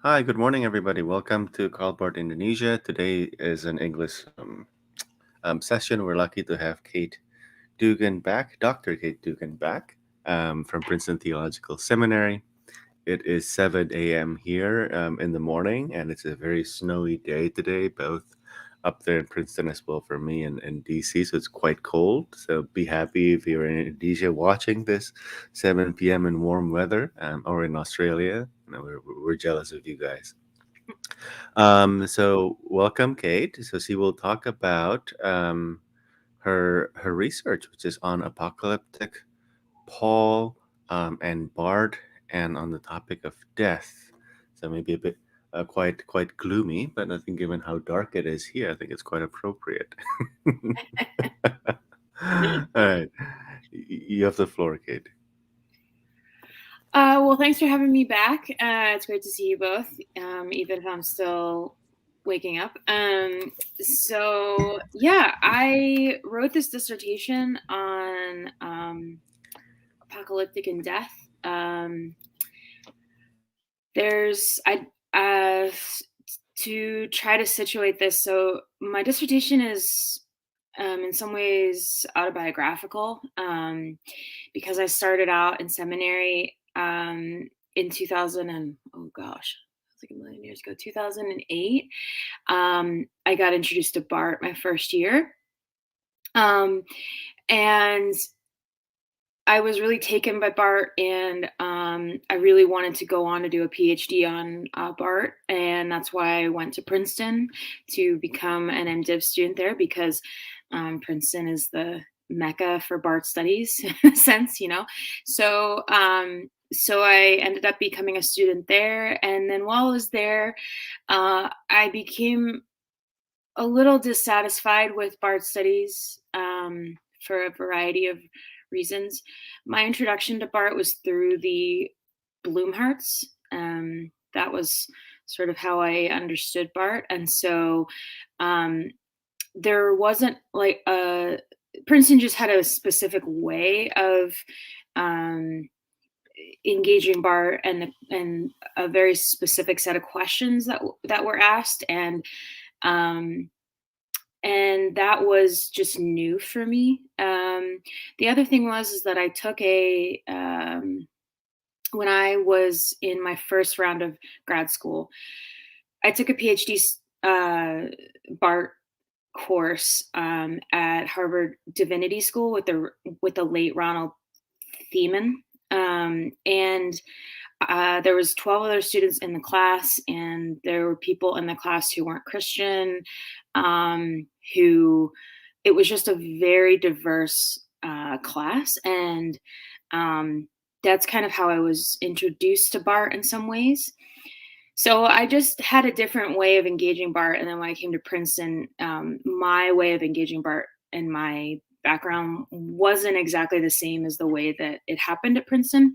Hi, good morning, everybody. Welcome to Bart, Indonesia. Today is an English session. We're lucky to have Kait Dugan back, Dr. Kait Dugan back from Princeton Theological Seminary. It is 7 a.m. here in the morning, and it's a very snowy day today, both up there in Princeton as well for me in DC. So it's quite cold. So be happy if you're in Indonesia watching this 7 p.m. in warm weather or in Australia. We're jealous of you guys. So welcome, Kait. So she will talk about her research, which is on apocalyptic Paul and Bart, and on the topic of death. So maybe a bit quite gloomy, but I think given how dark it is here, I think it's quite appropriate. All right, you have the floor, Kait. Well, thanks for having me back. It's great to see you both, even if I'm still waking up. I wrote this dissertation on apocalyptic and death. There's I To try to situate this. So my dissertation is in some ways autobiographical because I started out in seminary in 2000 and oh gosh, it's like a million years ago, 2008. I got introduced to Bart my first year. And I was really taken by Bart, and I really wanted to go on to do a PhD on Bart, and that's why I went to Princeton to become an MDiv student there, because Princeton is the mecca for Bart studies, in a sense, you know. So I ended up becoming a student there, and then while I was there, I became a little dissatisfied with Bart studies for a variety of reasons. My introduction to Bart was through the Bloomharts. That was sort of how I understood Bart. And so there wasn't like Princeton just had a specific way of engaging Bart, and a very specific set of questions that were asked, um, and that was just new for me. The other thing is that I took when I was in my first round of grad school, I took a PhD Bart course at Harvard Divinity School with the late Ronald Thiemann, and there was 12 other students in the class, and there were people in the class who weren't Christian, who it was just a very diverse class, and that's kind of how I was introduced to Bart in some ways. So I just had a different way of engaging Bart, and then when I came to Princeton, my way of engaging Bart and my background wasn't exactly the same as the way that it happened at Princeton.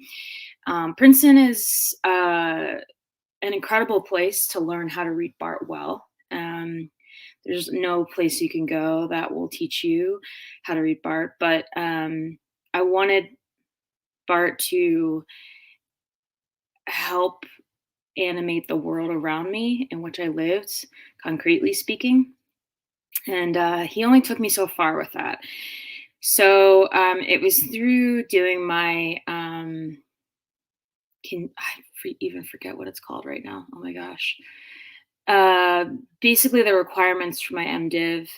Princeton is an incredible place to learn how to read Bart well. There's no place you can go that will teach you how to read Bart, but I wanted Bart to help animate the world around me in which I lived, concretely speaking. And he only took me so far with that. So it was through doing my even forget what it's called right now? Oh my gosh. Basically, the requirements for my MDiv.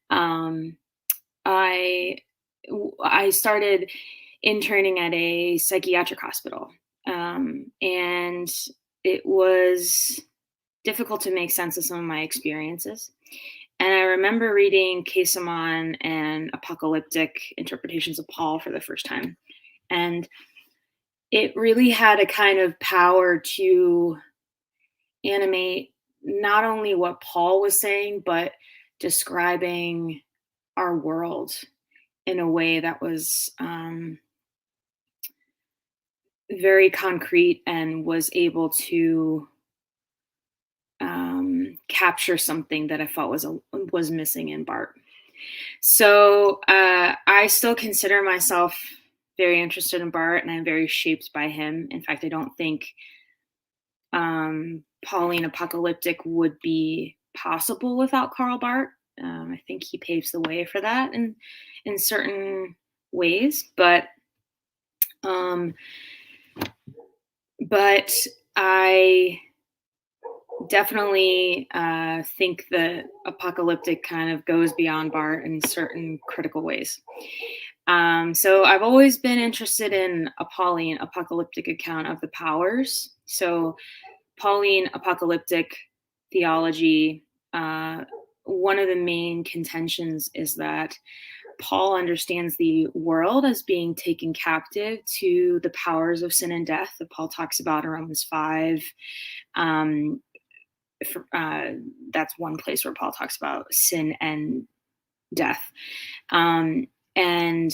Um, I I started interning at a psychiatric hospital, and it was difficult to make sense of some of my experiences. And I remember reading Quesamon and apocalyptic interpretations of Paul for the first time, and it really had a kind of power to animate not only what Paul was saying, but describing our world in a way that was very concrete and was able to capture something that I felt was missing in Bart. So I still consider myself very interested in Bart, and I'm very shaped by him. In fact, I don't think Pauline apocalyptic would be possible without Karl Barth. I think he paves the way for that in certain ways, but I definitely think that apocalyptic kind of goes beyond Bart in certain critical ways. So I've always been interested in a Pauline apocalyptic account of the powers. So Pauline apocalyptic theology, one of the main contentions is that Paul understands the world as being taken captive to the powers of sin and death that Paul talks about in Romans 5. That's one place where Paul talks about sin and death. And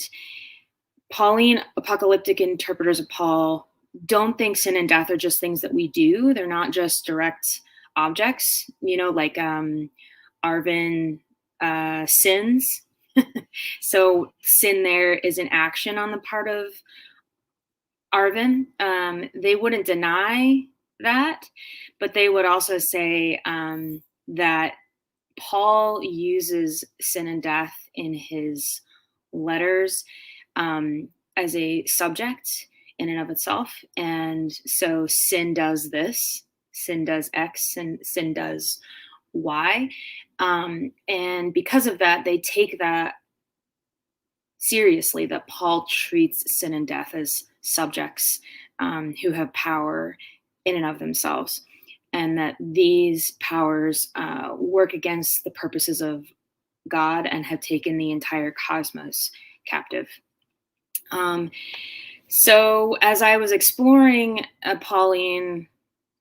Pauline apocalyptic interpreters of Paul don't think sin and death are just things that we do. They're not just direct objects, like Arvin sins. So sin there is an action on the part of Arvin. They wouldn't deny that, but they would also say that Paul uses sin and death in his letters as a subject in and of itself. And so sin does this, sin does X, and sin does Y. And because of that, they take that seriously, that Paul treats sin and death as subjects who have power in and of themselves, and that these powers work against the purposes of God and have taken the entire cosmos captive. So as I was exploring a Pauline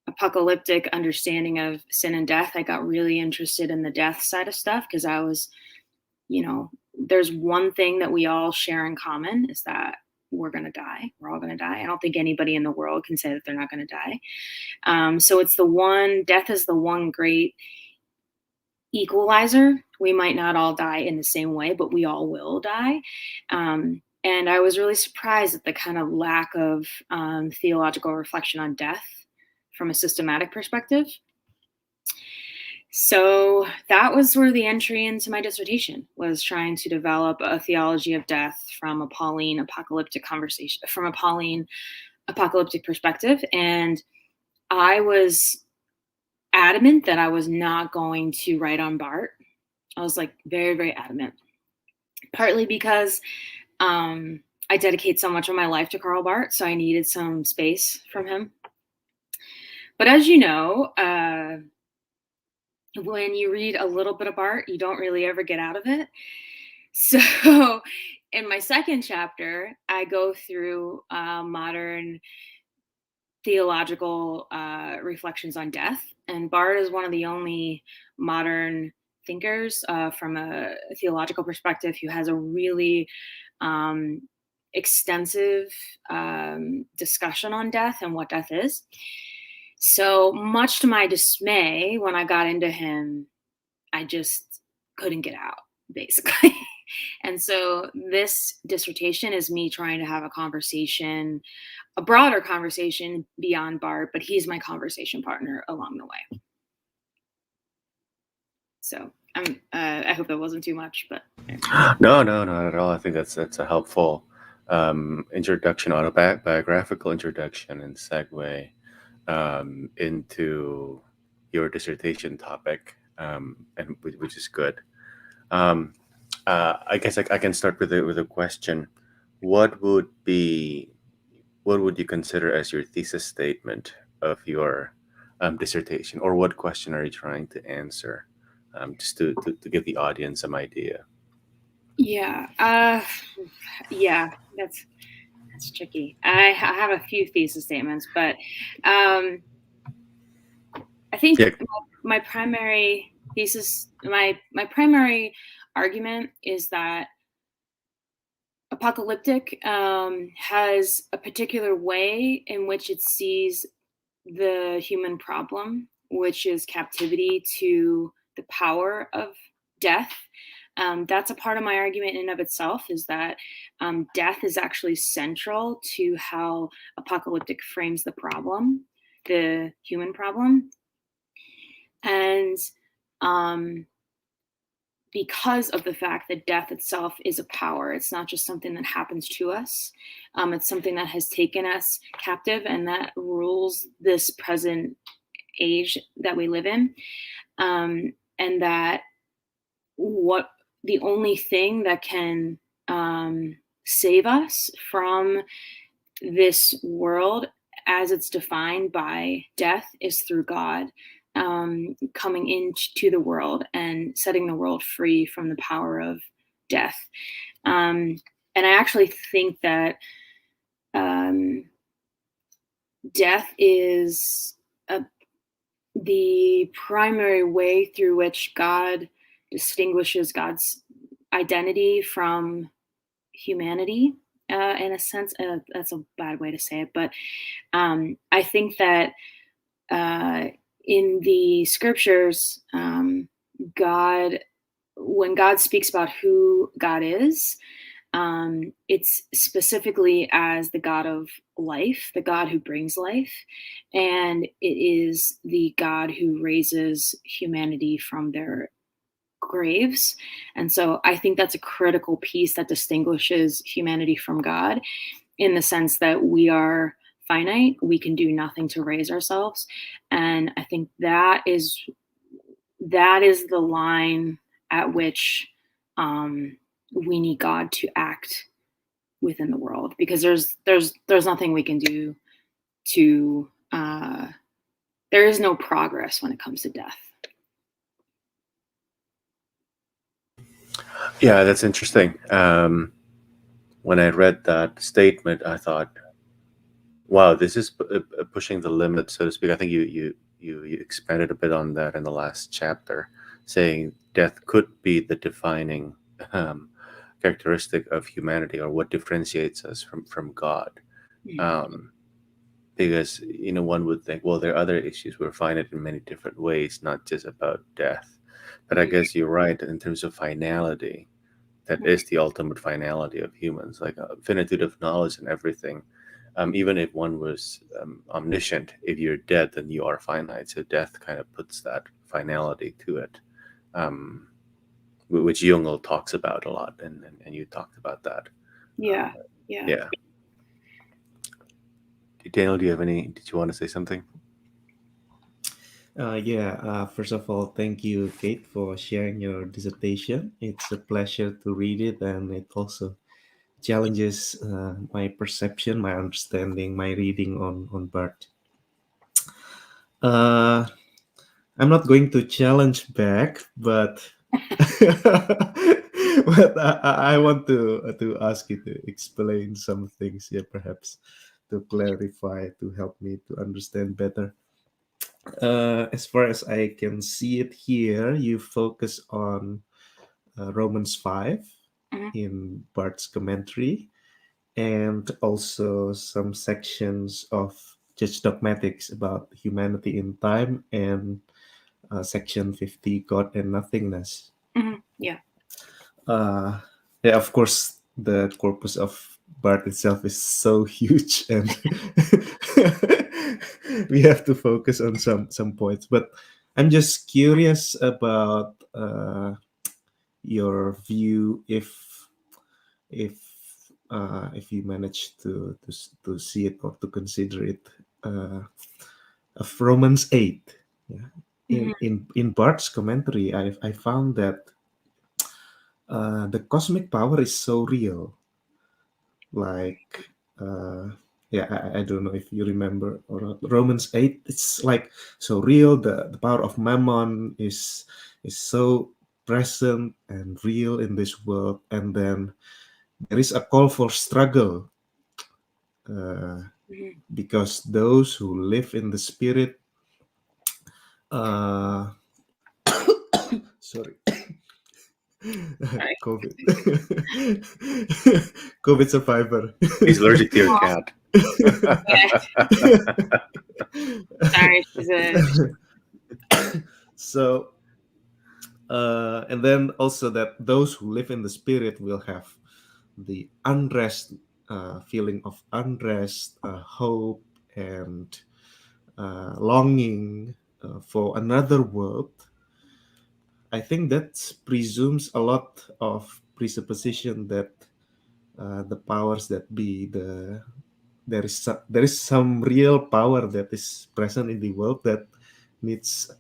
apocalyptic understanding of sin and death, I got really interested in the death side of stuff, because I was, there's one thing that we all share in common, is that we're going to die. We're all going to die. I don't think anybody in the world can say that they're not going to die. So it's death is the one great equalizer. We might not all die in the same way, but we all will die. And I was really surprised at the kind of lack of theological reflection on death from a systematic perspective. So that was where the entry into my dissertation was, trying to develop a theology of death from a Pauline apocalyptic perspective. And I was adamant that I was not going to write on Bart. I was like very, very adamant, partly because I dedicate so much of my life to Karl Barth, so I needed some space from him. But as you know, when you read a little bit of Bart, you don't really ever get out of it. So in my second chapter, I go through modern theological reflections on death. And Bart is one of the only modern thinkers from a theological perspective who has a really extensive discussion on death and what death is. So much to my dismay, when I got into him, I just couldn't get out, basically. And so this dissertation is me trying to have a broader conversation beyond Bart, but he's my conversation partner along the way. So I hope that wasn't too much, but No, not at all. I think that's a helpful introduction, autobiographical introduction, and segue into your dissertation topic, and which is good. I guess I can start with a question. What would you consider as your thesis statement of your dissertation, or what question are you trying to answer? Just to give the audience some idea. Yeah, that's tricky. I have a few thesis statements, but I think my primary thesis, my primary argument is that apocalyptic has a particular way in which it sees the human problem, which is captivity to the power of death. That's a part of my argument in and of itself, is that death is actually central to how apocalyptic frames the problem. the human problem. And because of the fact that death itself is a power, it's not just something that happens to us. It's something that has taken us captive and that rules this present age that we live in. And that what the only thing that can save us from this world as it's defined by death is through God coming into the world and setting the world free from the power of death. And I actually think that death is the primary way through which God distinguishes God's identity from humanity. In a sense, that's a bad way to say it, but I think that in the scriptures, God, when God speaks about who God is, it's specifically as the God of life, the God who brings life, and it is the God who raises humanity from their graves. And so I think that's a critical piece that distinguishes humanity from God, in the sense that we are finite, we can do nothing to raise ourselves. And I think that is the line at which we need God to act within the world, because there's nothing we can do to there is no progress when it comes to death. Yeah, that's interesting. When I read that statement, I thought, wow, this is pushing the limit, so to speak. I think you expanded a bit on that in the last chapter, saying death could be the defining characteristic of humanity, or what differentiates us from God. Because one would think, well, there are other issues. We're finite in many different ways, not just about death. But I guess you're right in terms of finality. That is the ultimate finality of humans, like a finitude of knowledge and everything. Even if one was omniscient, if you're dead, then you are finite. So death kind of puts that finality to it, which Jung talks about a lot, and you talked about that. Yeah. Daniel, did you want to say something? First of all, thank you, Kate, for sharing your dissertation. It's a pleasure to read it, and it also challenges my perception, my understanding, my reading on Bart. I'm not going to challenge back, but but I want to ask you to explain some things here, perhaps to clarify, to help me to understand better. As far as I can see it here, you focus on Romans 5 in Bart's commentary, and also some sections of Judge Dogmatics about humanity in time, and section 50, God and Nothingness. Yeah. Of course, the corpus of Bart itself is so huge, and we have to focus on some points. But I'm just curious about your view, if you manage to see it or to consider it, of Romans 8. Yeah. In Bart's commentary, I found that the cosmic power is so real. Like, I don't know if you remember, or Romans 8, it's like so real. The power of Mammon is so present and real in this world. And then there is a call for struggle, because those who live in the spirit, sorry. COVID. COVID survivor. He's allergic to your cat. Sorry, she's So, and then also that those who live in the spirit will have the unrest, feeling of unrest, hope, and longing for another world, I think that presumes a lot of presupposition that the powers that be, there is some real power that is present in the world that needs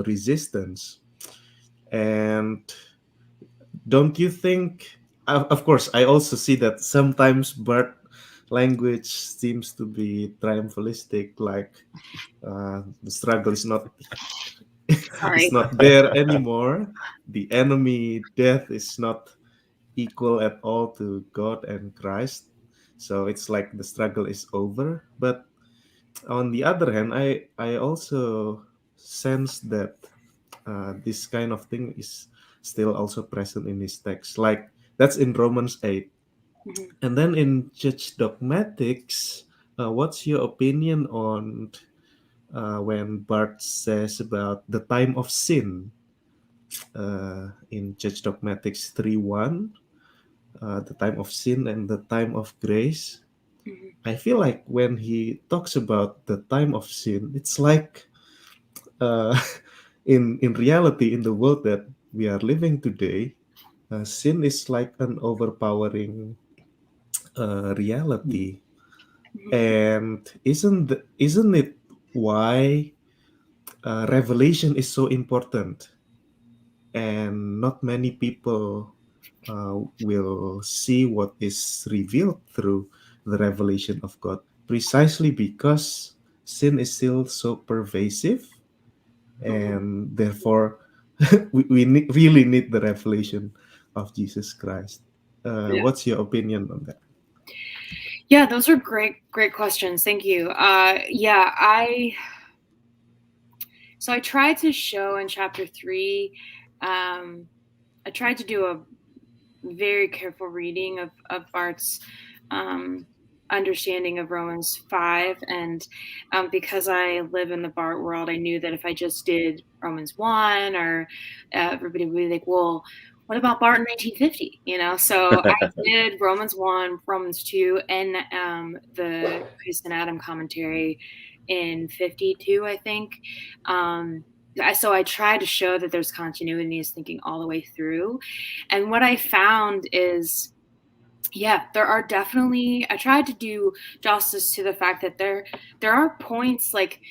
resistance. And don't you think? Of course, I also see that sometimes Bart language seems to be triumphalistic, like the struggle is not Sorry. is not there anymore. The enemy, death, is not equal at all to God and Christ. So it's like the struggle is over. But on the other hand, I also sense that this kind of thing is still also present in his text. Like that's in Romans 8. Mhm. And then in Church Dogmatics, what's your opinion on when Bart says about the time of sin in Church Dogmatics 3:1, the time of sin and the time of grace? Mhm. I feel like when he talks about the time of sin, it's like uh, in reality, in the world that we are living today, sin is like an overpowering reality. And isn't it why revelation is so important? And not many people will see what is revealed through the revelation of God, precisely because sin is still so pervasive, Mhm. and therefore really need the revelation of Jesus Christ. Yeah. What's your opinion on that? Yeah, those are great questions. Thank you. Yeah, I tried to show in chapter 3, I tried to do a very careful reading of Bart's understanding of Romans 5. And because I live in the Bart world, I knew that if I just did Romans 1, or everybody would be like, well, what about Bart in 1950? So I did Romans 1, Romans 2, and the Christ and Adam commentary in 52, I think. So I tried to show that there's continuity in his thinking all the way through. And what I found is, yeah, there are definitely, I tried to do justice to the fact that there are points like,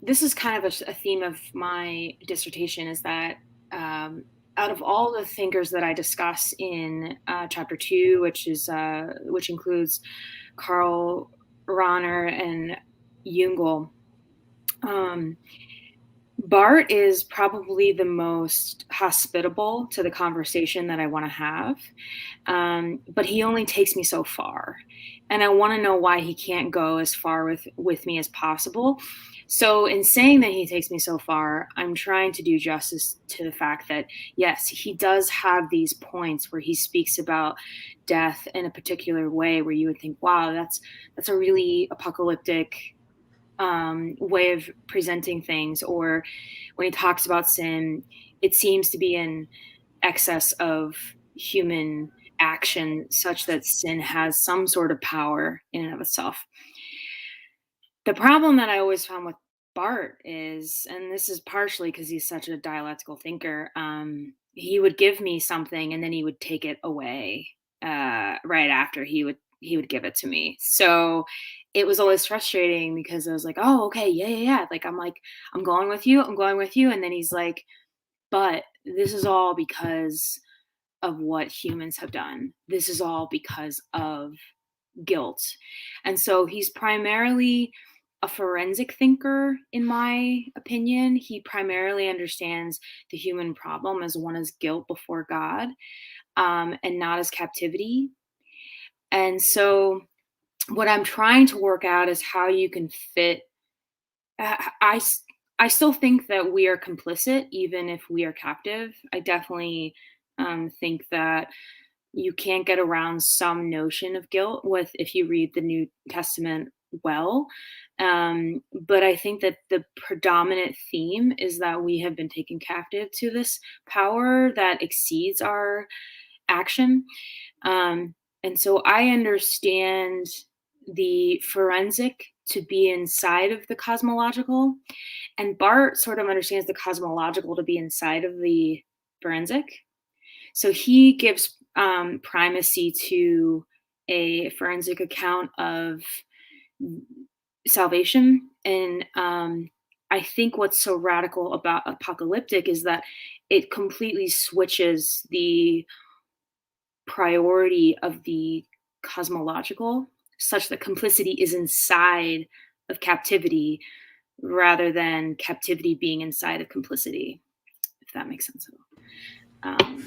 this is kind of a theme of my dissertation, is that out of all the thinkers that I discuss in chapter 2, which includes Karl Rahner and Jungel, Bart is probably the most hospitable to the conversation that I want to have. But he only takes me so far. And I want to know why he can't go as far with me as possible. So in saying that he takes me so far, I'm trying to do justice to the fact that, yes, he does have these points where he speaks about death in a particular way where you would think, wow, that's a really apocalyptic way of presenting things. Or when he talks about sin, it seems to be in excess of human action, such that sin has some sort of power in and of itself. The problem that I always found with Bart is, and this is partially because he's such a dialectical thinker, he would give me something and then he would take it away right after he would give it to me. So it was always frustrating because I was like, oh, okay, yeah, yeah, yeah. Like I'm going with you, I'm going with you, and then he's like, but this is all because of what humans have done. This is all because of guilt. And so he's primarily a forensic thinker, in my opinion. He primarily understands the human problem as one as guilt before God, and not as captivity. And so what I'm trying to work out is how you can fit. I, I still think that we are complicit, even if we are captive. I definitely think that you can't get around some notion of guilt with if you read the New Testament well. But I think that the predominant theme is that we have been taken captive to this power that exceeds our action. And so I understand the forensic to be inside of the cosmological, and Bart sort of understands the cosmological to be inside of the forensic. So he gives primacy to a forensic account of salvation. And I think what's so radical about apocalyptic is that it completely switches the priority of the cosmological, such that complicity is inside of captivity rather than captivity being inside of complicity, if that makes sense at all.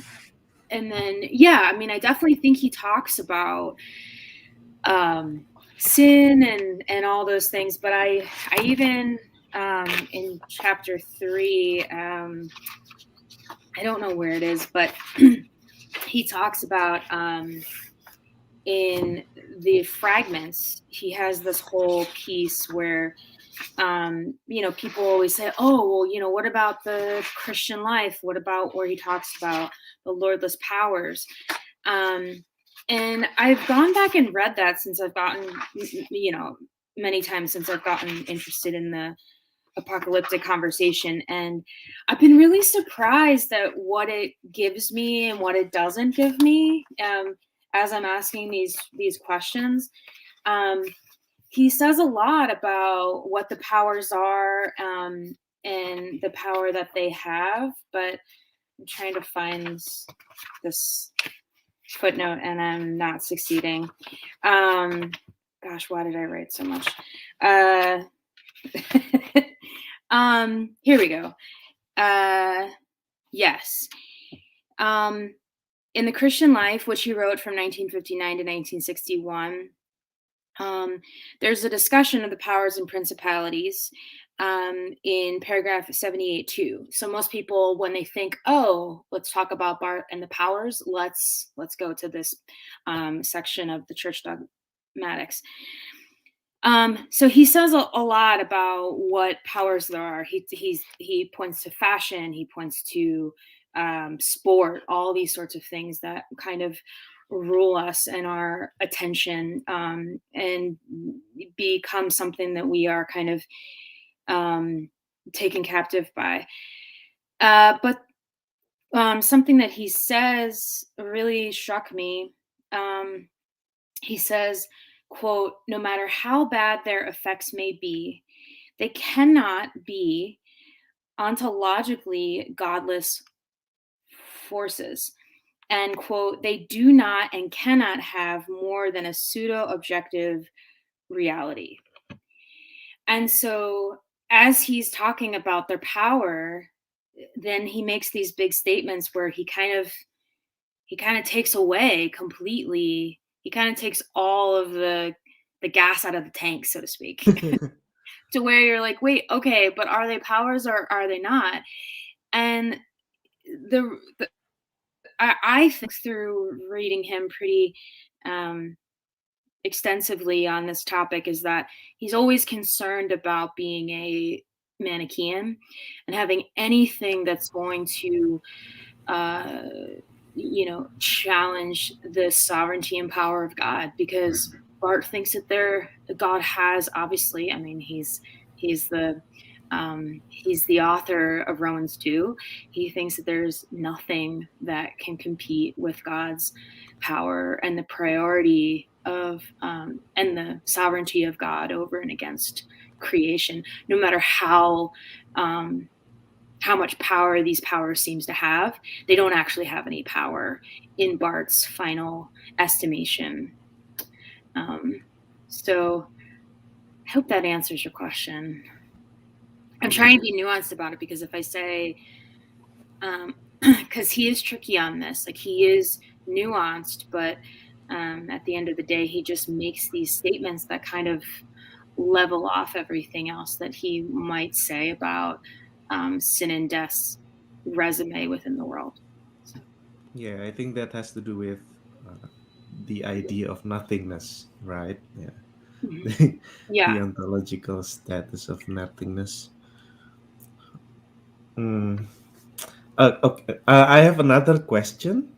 And then, yeah, I mean, I definitely think he talks about sin and all those things, but I even in chapter 3, I don't know where it is, but he talks about in the fragments, he has this whole piece where people always say, oh, well, what about the Christian life? What about where he talks about the Lordless powers? And I've gone back and read that since I've gotten, many times since I've gotten interested in the apocalyptic conversation. And I've been really surprised at what it gives me and what it doesn't give me as I'm asking these questions. He says a lot about what the powers are and the power that they have, but I'm trying to find this footnote and I'm not succeeding. Gosh, why did I write so much? Here we go. Yes. In the Christian Life, which he wrote from 1959 to 1961, there's a discussion of the powers and principalities in paragraph 78 too. So most people, when they think, oh, let's talk about Bart and the powers, let's go to this section of the church dogmatics. So he says a lot about what powers there are. He points to fashion, he points to sport, all these sorts of things that kind of rule us and our attention and become something that we are kind of taken captive by. But something that he says really struck me. He says, quote, no matter how bad their effects may be, they cannot be ontologically godless forces. And quote, they do not and cannot have more than a pseudo-objective reality. And so as he's talking about their power, then he makes these big statements where he kind of takes away completely. He kind of takes all of the gas out of the tank, so to speak, to where you're like, wait, okay, but are they powers or are they not? And I think through reading him pretty extensively on this topic is that he's always concerned about being a Manichaean and having anything that's going to challenge the sovereignty and power of God, because Bart thinks that God has, obviously, I mean, he's the author of Romans 2. He thinks that there's nothing that can compete with God's power and the priority of and the sovereignty of God over and against creation, no matter how much power these powers seems to have. They don't actually have any power in Bart's final estimation. So I hope that answers your question. I'm trying to be nuanced about it, because if I say, because he is tricky on this, like he is nuanced, but at the end of the day, he just makes these statements that kind of level off everything else that he might say about sin and death's resume within the world. So. Yeah, I think that has to do with the idea of nothingness, right? Yeah. Mm-hmm. Yeah. The ontological status of nothingness. Okay. I have another question.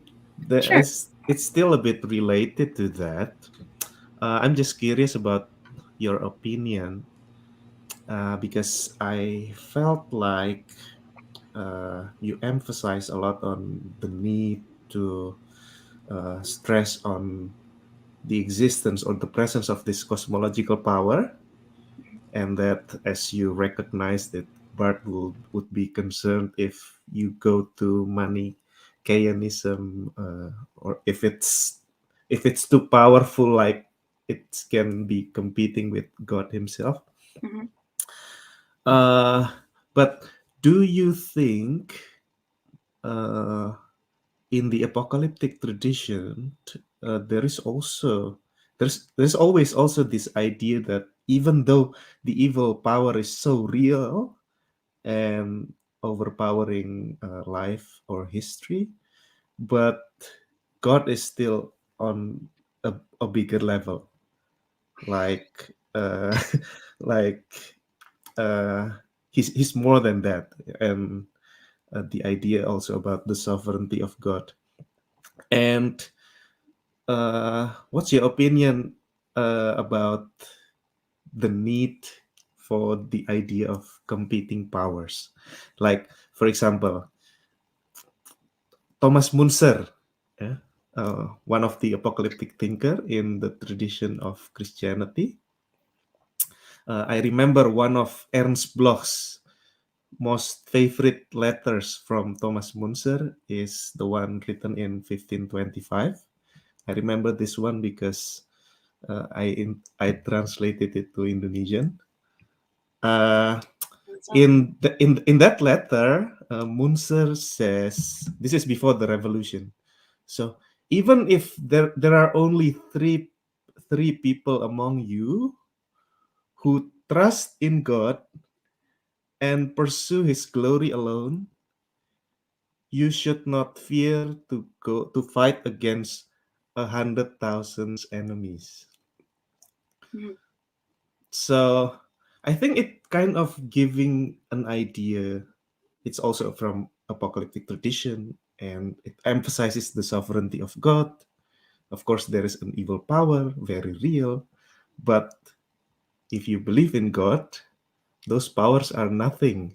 It's still a bit related to that. I'm just curious about your opinion, because I felt like you emphasize a lot on the need to stress on the existence or the presence of this cosmological power, and that as you recognize that Bart would be concerned if you go to Manichaeanism, or if it's too powerful, like it can be competing with God Himself. Mm-hmm. But do you think uh, in the apocalyptic tradition, there is also there's always also this idea that even though the evil power is so real and overpowering life or history, but God is still on a bigger level, like like uh, he's more than that, and the idea also about the sovereignty of God. And what's your opinion about the need for the idea of competing powers? Like, for example, Thomas Munzer, yeah, one of the apocalyptic thinker in the tradition of Christianity. I remember one of Ernst Bloch's most favorite letters from Thomas Munzer is the one written in 1525. I remember this one because I translated it to Indonesian. Uh, That's awesome. in that letter, Munzer says this is before the revolution. So even if there are only three people among you who trust in God and pursue His glory alone, you should not fear to go to fight against 100,000 enemies. Mm-hmm. So I think it kind of giving an idea. It's also from apocalyptic tradition, and it emphasizes the sovereignty of God. Of course, there is an evil power, very real, but if you believe in God, those powers are nothing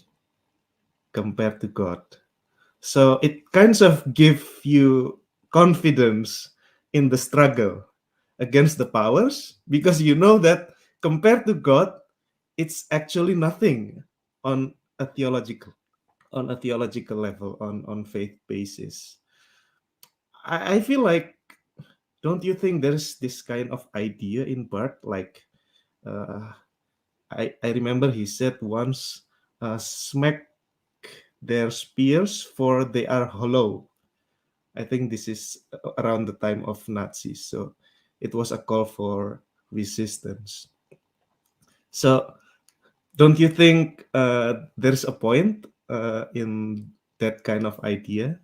compared to God. So it kind of give you confidence in the struggle against the powers, because you know that compared to God, it's actually nothing on a theological level, on faith basis. I feel like, don't you think there's this kind of idea in Bart? Like, uh, I remember he said once, smack their spears for they are hollow. I think this is around the time of Nazis. So it was a call for resistance. So don't you think there's a point in that kind of idea?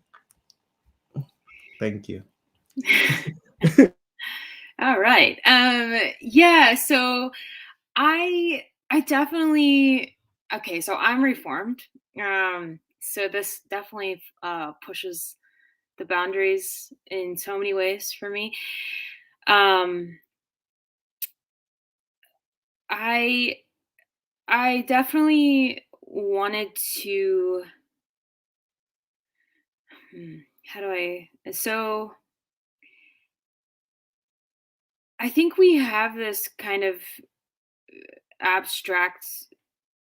Thank you. All right. Yeah, so I definitely, okay, so I'm reformed. So this definitely pushes the boundaries in so many ways for me. Um I definitely wanted to, how do I, so I think we have this kind of abstract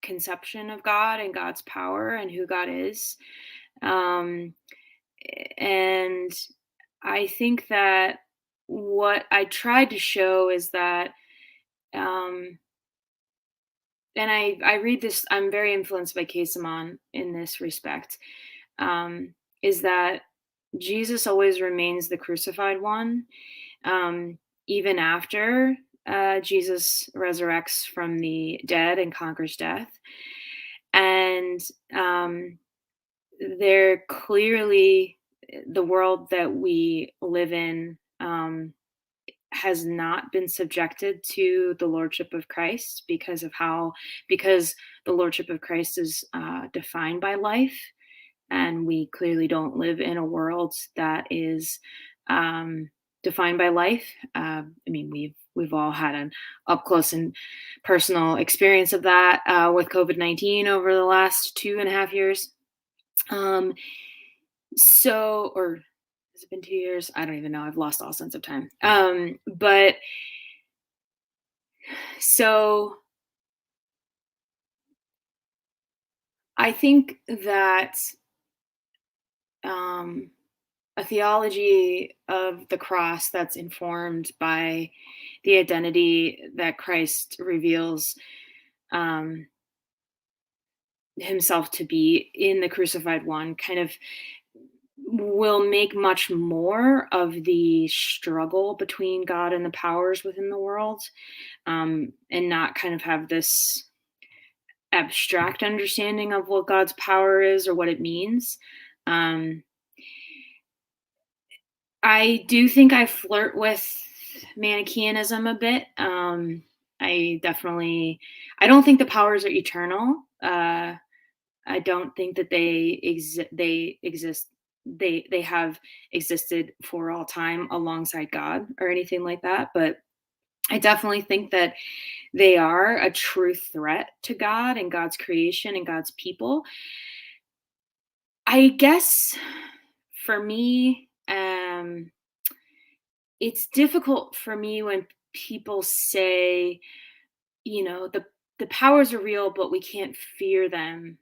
conception of God and God's power and who God is. Um, and I think that what I tried to show is that, um, and I read this, I'm very influenced by Kaisimon in this respect, is that Jesus always remains the crucified one, um, even after Jesus resurrects from the dead and conquers death. And they're clearly, the world that we live in has not been subjected to the lordship of Christ because the lordship of Christ is defined by life, and we clearly don't live in a world that is defined by life. I mean, we've all had an up close and personal experience of that with COVID-19 over the last 2.5 years. So, or has it been 2 years? I don't even know. I've lost all sense of time. But so I think that a theology of the cross that's informed by the identity that Christ reveals himself to be in the crucified one kind of will make much more of the struggle between God and the powers within the world, and not kind of have this abstract understanding of what God's power is or what it means. I do think I flirt with Manichaeanism a bit. I don't think the powers are eternal. I don't think that they exist. They have existed for all time alongside God or anything like that. But I definitely think that they are a true threat to God and God's creation and God's people. I guess for me, it's difficult for me when people say, the powers are real, but we can't fear them.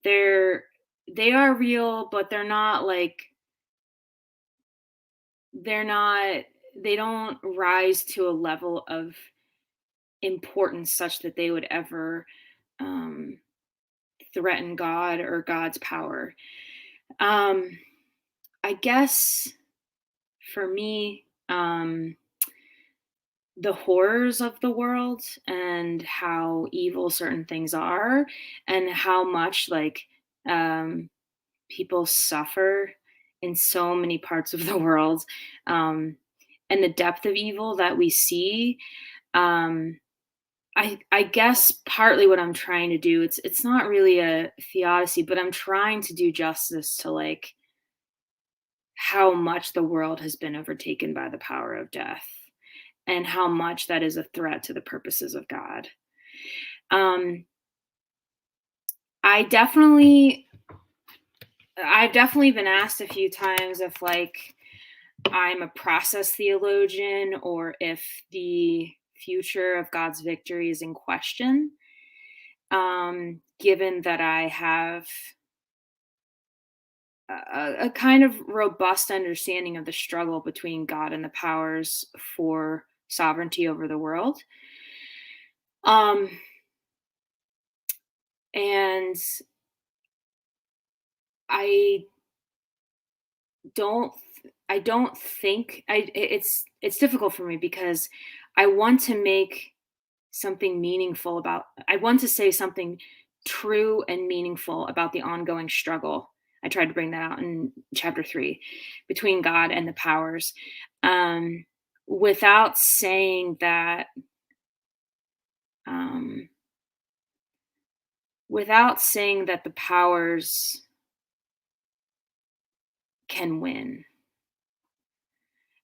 They are real, but they're not like they don't rise to a level of importance such that they would ever threaten God or God's power. I guess for me, the horrors of the world and how evil certain things are, and how much people suffer in so many parts of the world, and the depth of evil that we see. I guess partly what I'm trying to do, it's not really a theodicy, but I'm trying to do justice to how much the world has been overtaken by the power of death and how much that is a threat to the purposes of God. I've definitely been asked a few times if I'm a process theologian or if the future of God's victory is in question, given that I have a kind of robust understanding of the struggle between God and the powers for sovereignty over the world. And I don't think it's difficult for me because I want to make something meaningful I want to say something true and meaningful about the ongoing struggle. I tried to bring that out in chapter 3 between God and the powers, without saying that the powers can win.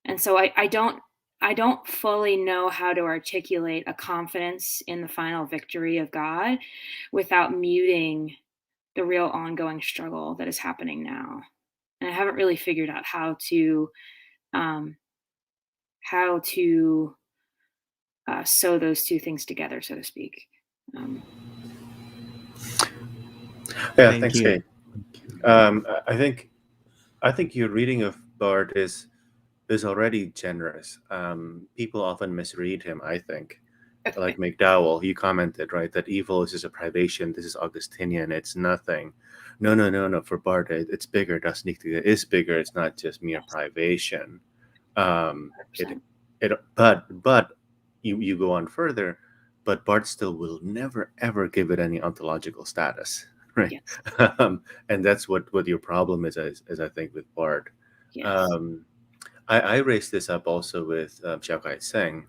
And so I don't fully know how to articulate a confidence in the final victory of God without muting the real ongoing struggle that is happening now. And I haven't really figured out how to sew those two things together, so to speak. Thanks, you. Kait. I think your reading of Bart is already generous. People often misread him, I think. Like McDowell, he commented, right, that evil is just a privation. This is Augustinian. It's nothing. No. For Bart, it's bigger. Das Nicht is bigger. It's not just mere privation. But you go on further, but Bart still will never ever give it any ontological status, right? Yes. And that's what your problem is, as I think with Bart. Yes. I raised this up also with Xiao Kai Tseng.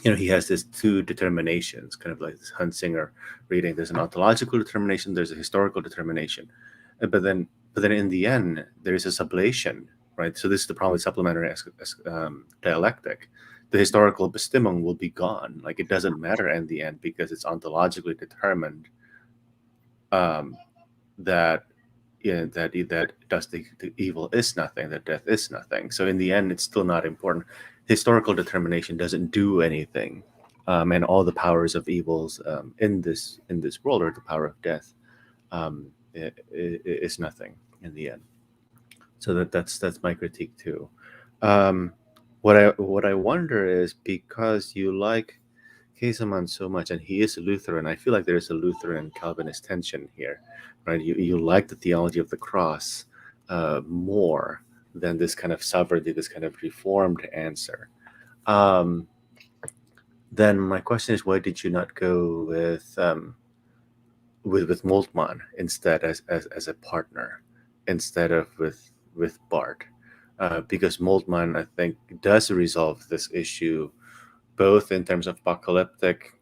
He has these two determinations, kind of like this Hunsinger reading. There's an ontological determination, there's a historical determination, but then in the end, there's a sublation, right? So this is the problem with supplementary dialectic. The historical Bestimmung will be gone. Like, it doesn't matter in the end because it's ontologically determined that the evil is nothing, that death is nothing. So in the end, it's still not important. Historical determination doesn't do anything, and all the powers of evils in this world, or the power of death, is nothing in the end. So that's my critique too. What I wonder is, because you like Kesaman so much, and he is a Lutheran, I feel like there is a Lutheran Calvinist tension here, right? You like the theology of the cross more than this kind of sovereignty, this kind of reformed answer. Then my question is, why did you not go with Moltmann instead as a partner, instead of with Bart? Because Moltmann, I think, does resolve this issue both in terms of apocalyptic.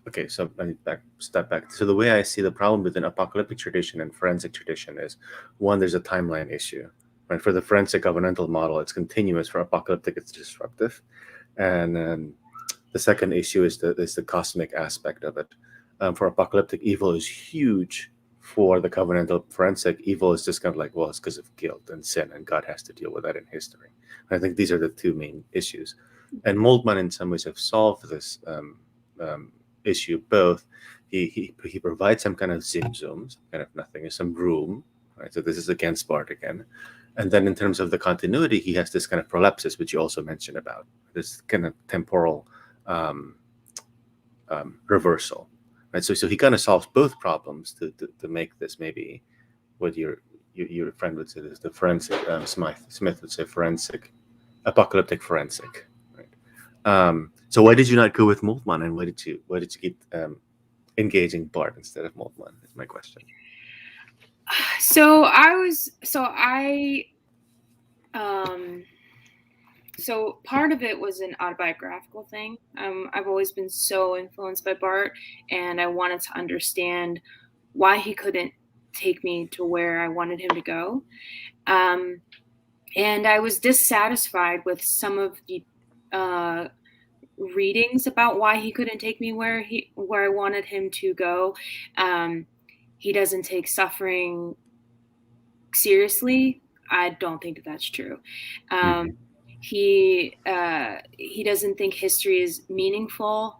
Okay, so let me step back. So the way I see the problem with an apocalyptic tradition and forensic tradition is, one, there's a timeline issue. Right? For the forensic covenantal model, it's continuous. For apocalyptic, it's disruptive. And the second issue is the cosmic aspect of it. For apocalyptic, evil is huge. For the covenantal forensic, evil is just kind of like, well, it's because of guilt and sin, and God has to deal with that in history. And I think these are the two main issues. And Moltmann, in some ways, have solved this issue both. He provides some kind of zimzum, some kind of nothing, some room, right? So this is against Bart again. And then in terms of the continuity, he has this kind of prolepsis, which you also mentioned about, this kind of temporal reversal, right? So he kind of solves both problems to make this maybe what your friend would say is the forensic, Smith would say forensic, apocalyptic forensic, right? So why did you not go with Moltmann, and why did you keep engaging Bart instead of Moltmann? Is my question. So part of it was an autobiographical thing. I've always been so influenced by Bart, and I wanted to understand why he couldn't take me to where I wanted him to go. And I was dissatisfied with some of the readings about why he couldn't take me where I wanted him to go. He doesn't take suffering seriously. I don't think that's true. He doesn't think history is meaningful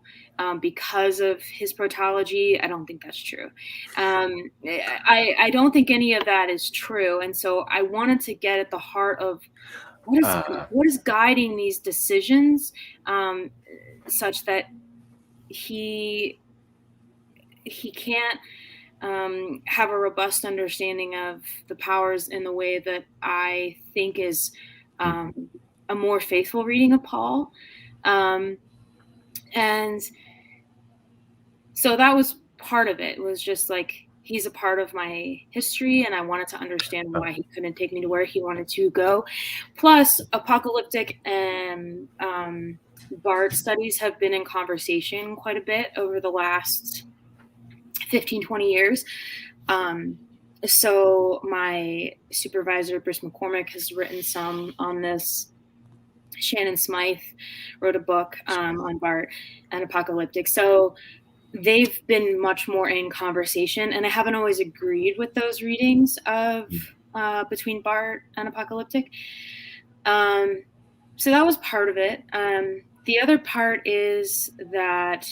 because of his protology. I don't think that's true. I don't think any of that is true. And so I wanted to get at the heart of what is guiding these decisions, such that he can't have a robust understanding of the powers in the way that I think is a more faithful reading of Paul. And so that was part of it. It was just like, he's a part of my history, and I wanted to understand why he couldn't take me to where he wanted to go. Plus, apocalyptic and Bart studies have been in conversation quite a bit over the last 15, 20 years. So my supervisor, Bruce McCormick, has written some on this. Shannon Smythe wrote a book on Bart and apocalyptic. So they've been much more in conversation, and I haven't always agreed with those readings of between Bart and apocalyptic. So that was part of it. The other part is that,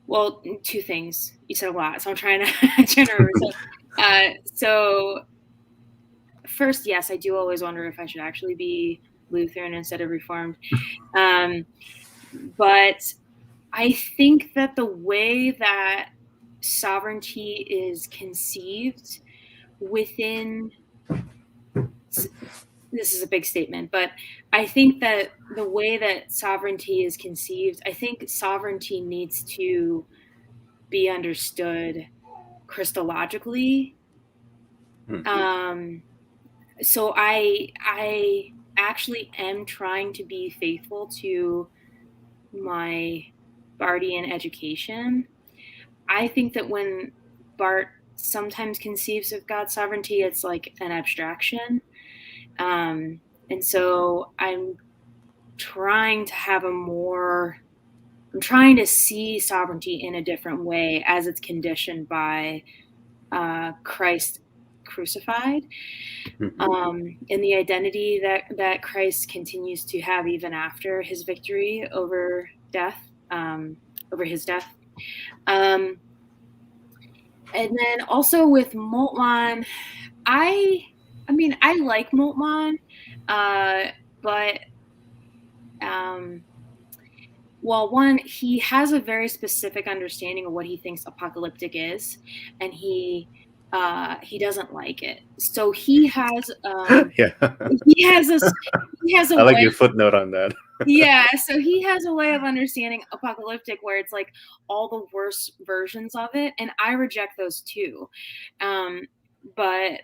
well, two things. You said a lot, so I'm trying to remember. So first, yes, I do always wonder if I should actually be Lutheran instead of Reformed. But I think that the way that sovereignty is conceived within, this is a big statement, but I think that the way that sovereignty is conceived, I think sovereignty needs to be understood Christologically. So I actually am trying to be faithful to my Bartian education. I think that when Bart sometimes conceives of God's sovereignty, it's like an abstraction. And so I'm trying to see sovereignty in a different way as it's conditioned by Christ crucified, and the identity that Christ continues to have even after his victory over death, over his death. And then also with Moltmann, I like Moltmann, but well, one, he has a very specific understanding of what he thinks apocalyptic is, and he doesn't like it. So he has Yeah. he has a I like way. your footnote on that. Yeah, so he has a way of understanding apocalyptic where it's like all the worst versions of it, and I reject those too. But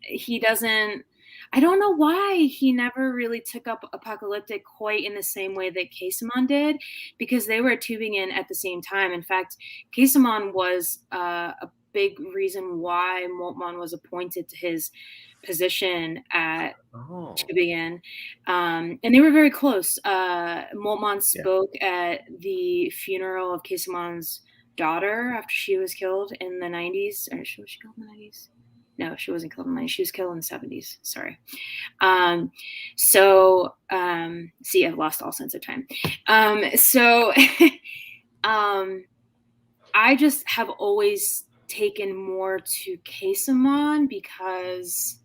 he doesn't. I don't know why he never really took up apocalyptic quite in the same way that Kaisimon did, because they were tubing in at the same time. In fact, Kaisimon was a big reason why Moltmann was appointed to his position at Tübingen, and they were very close. Moltmann spoke at the funeral of Kaisimann's daughter after she was killed in the 90s. Or was she killed in the 90s? No, she wasn't killed in the 90s. She was killed in the 70s. Sorry. See, I've lost all sense of time. I just have always taken more to Kaisimon because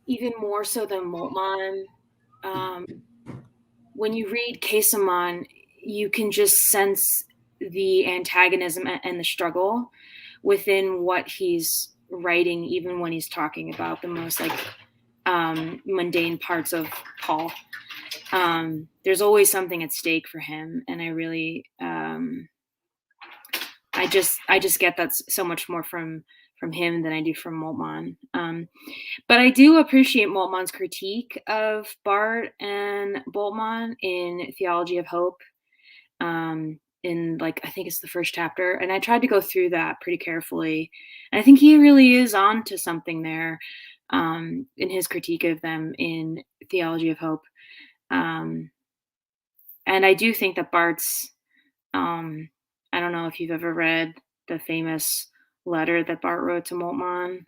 even more so than Moltmann, when you read Kaisimon, you can just sense the antagonism and the struggle within what he's writing, even when he's talking about the most mundane parts of Paul. There's always something at stake for him, and I really I just get that so much more from him than I do from Moltmann. But I do appreciate Moltmann's critique of Bart and Bulman in Theology of Hope. In I think it's the first chapter, and I tried to go through that pretty carefully, and I think he really is on to something there in his critique of them in Theology of Hope. And I do think that Bart's I don't know if you've ever read the famous letter that Bart wrote to Moltmann,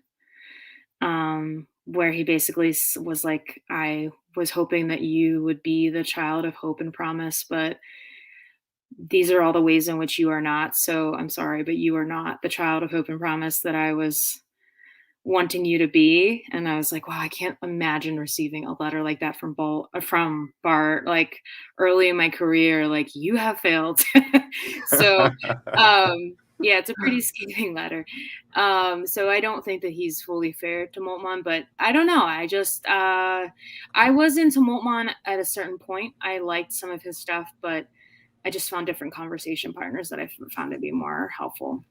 where he basically was like, I was hoping that you would be the child of hope and promise, but these are all the ways in which you are not. So I'm sorry, but you are not the child of hope and promise that I was wanting you to be. And I was like, wow, I can't imagine receiving a letter like that from Bart, like early in my career, like you have failed. So, yeah, it's a pretty scathing letter. So I don't think that he's fully fair to Moltmann, but I don't know. I just, I was into Moltmann at a certain point. I liked some of his stuff, but I just found different conversation partners that I found to be more helpful.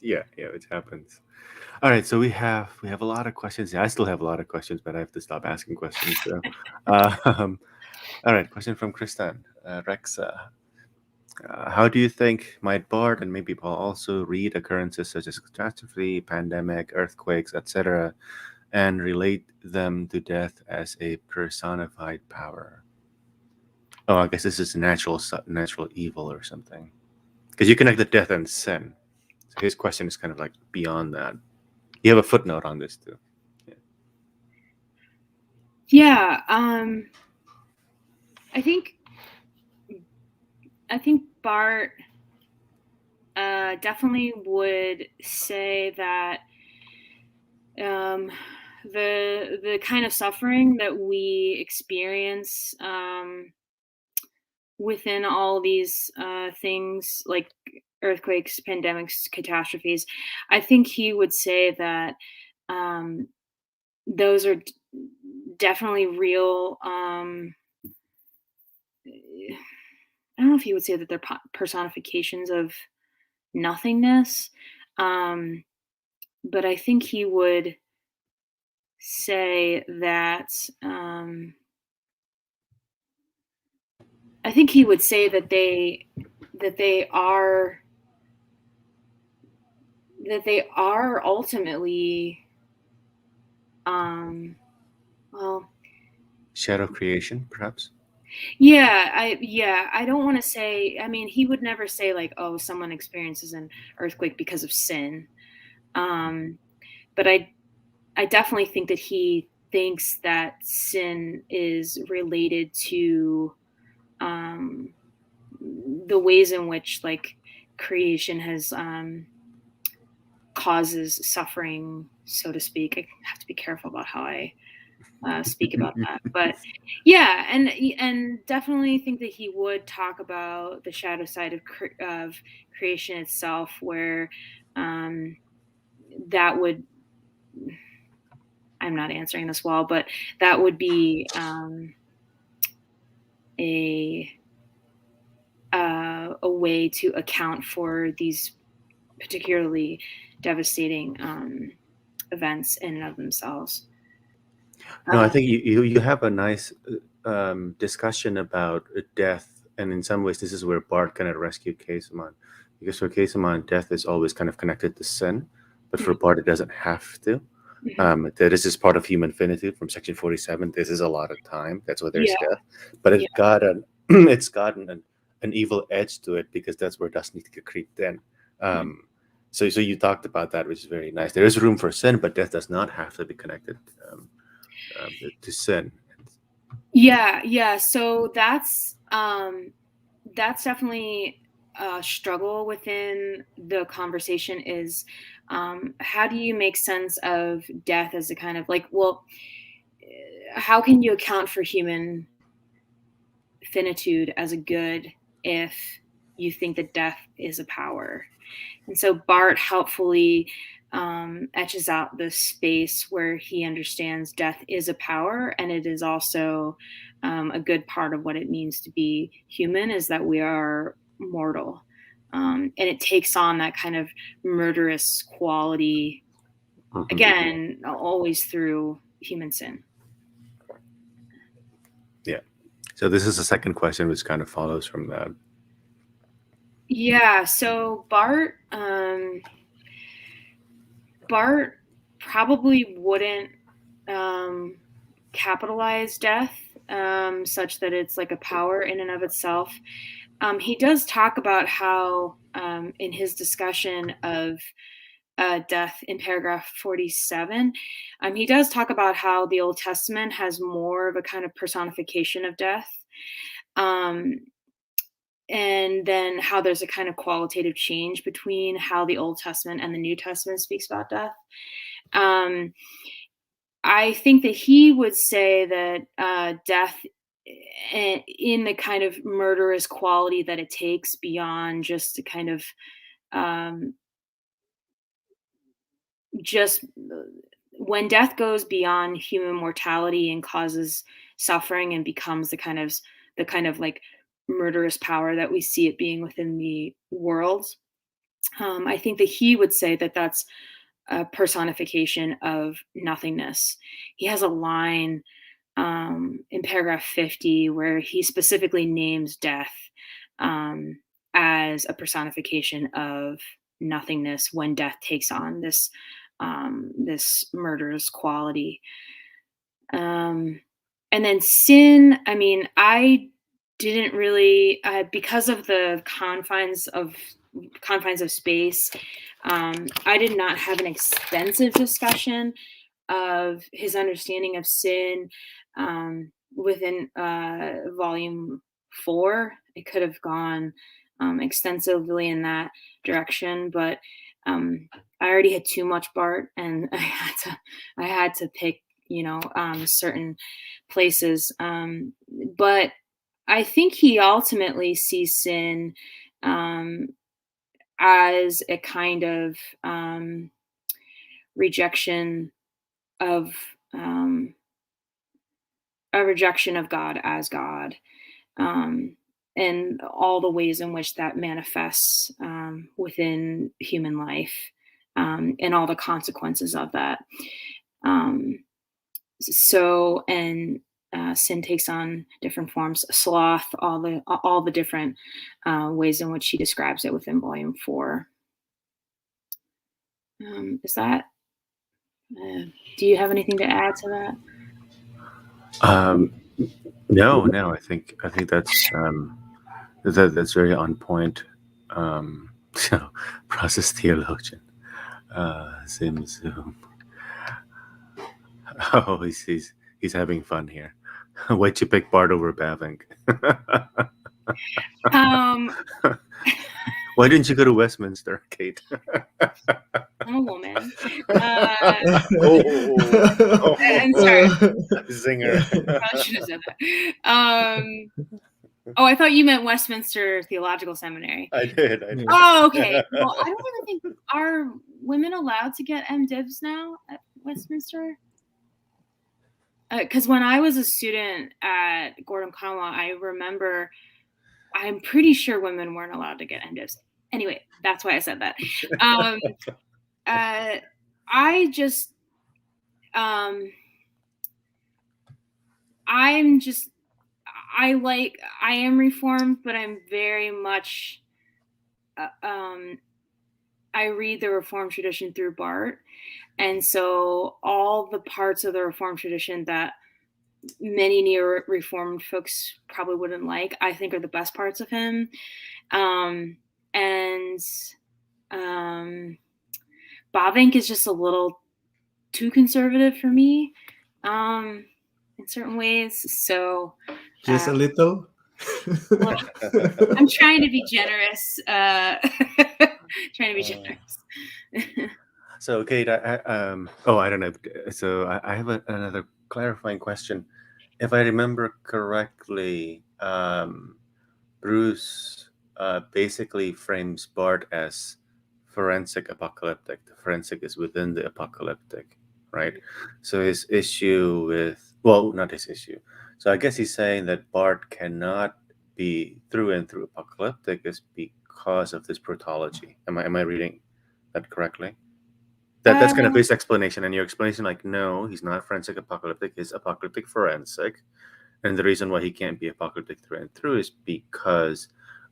Yeah, it happens. All right, so we have a lot of questions. Yeah, I still have a lot of questions, but I have to stop asking questions. So, all right, question from Kristan Rexa. How do you think might Bart and maybe Paul also read occurrences such as catastrophe, pandemic, earthquakes, etc., and relate them to death as a personified power? Oh, I guess this is natural evil or something. Because you connect the death and sin. So his question is kind of like beyond that. You have a footnote on this too. Yeah, I think Bart definitely would say that the kind of suffering that we experience within all these things like earthquakes, pandemics, catastrophes, I think he would say that those are definitely real. I don't know if he would say that they're personifications of nothingness, but I think he would say that they are that they are ultimately, well, Shadow creation, perhaps. I don't want to say, I mean, he would never say like, oh, someone experiences an earthquake because of sin. But I definitely think that he thinks that sin is related to the ways in which like creation has causes suffering, so to speak. I have to be careful about how I speak about that, but yeah, and definitely think that he would talk about the shadow side of creation itself, where that would, I'm not answering this well, but that would be a way to account for these particularly devastating events in and of themselves. No, I think you have a nice discussion about death, and in some ways, this is where Bart kind of rescued Kaisaman, because for Kaisaman, death is always kind of connected to sin, but for Bart, it doesn't have to. This is part of human finitude from section 47. This is a lot of time. That's why there's death, but it's got an it's gotten an evil edge to it, because that's where it does need to get creeped in. So you talked about that, which is very nice. There is room for sin, but death does not have to be connected to sin. Yeah. So that's definitely a struggle within the conversation, is how do you make sense of death as a kind of like, well, how can you account for human finitude as a good if you think that death is a power? And so Bart helpfully etches out this space where he understands death is a power, and it is also a good part of what it means to be human, is that we are mortal. And it takes on that kind of murderous quality, again, always through human sin. Yeah. So this is the second question, which kind of follows from that. Yeah. So Bart probably wouldn't capitalize death such that it's like a power in and of itself. He does talk about how, in his discussion of death in paragraph 47, he does talk about how the Old Testament has more of a kind of personification of death. And then how there's a kind of qualitative change between how the Old Testament and the New Testament speaks about death. I think that he would say that death, in the kind of murderous quality that it takes beyond just a kind of just when death goes beyond human mortality and causes suffering and becomes the kind of like murderous power that we see it being within the world. I think that he would say that that's a personification of nothingness. He has a line in paragraph 50 where he specifically names death as a personification of nothingness when death takes on this murderous quality. And then sin, I mean, I didn't really, because of the confines of space, I did not have an extensive discussion of his understanding of sin within volume 4. It could have gone extensively in that direction, but I already had too much Bart, and I had to pick, certain places. But I think he ultimately sees sin as a kind of rejection of God as God, and all the ways in which that manifests within human life, and all the consequences of that. Sin takes on different forms. Sloth, all the different ways in which he describes it within volume 4. Is that? Do you have anything to add to that? No. I think that's that's very on point. So, process theologian. Sim Zoom. Oh, he's having fun here. Why'd you pick Bart over Bavink? Why didn't you go to Westminster, Kait? I'm a woman. Oh, I'm sorry. Zinger. Probably should have said that. Oh, I thought you meant Westminster Theological Seminary. I did. Oh, okay. Well, I don't even think, are women allowed to get MDivs now at Westminster? Because when I was a student at Gordon Conwell, I remember, I'm pretty sure women weren't allowed to get MDivs. Anyway, that's why I said that. I just, I am Reformed, but I'm very much, I read the Reformed tradition through Bart. And so all the parts of the Reformed tradition that many neo-Reformed folks probably wouldn't like, I think are the best parts of him. Bavinck is just a little too conservative for me in certain ways. So just a little. I'm trying to be generous. So, Kait, I don't know. So I have another clarifying question. If I remember correctly, Bruce basically frames Bart as forensic apocalyptic. The forensic is within the apocalyptic, right? So his issue with, well, not his issue. So I guess he's saying that Bart cannot be through and through apocalyptic is because of this protology. Am I reading that correctly? That's kind of his explanation, and your explanation, like, no, he's not forensic apocalyptic, he's apocalyptic forensic. And the reason why he can't be apocalyptic through and through is because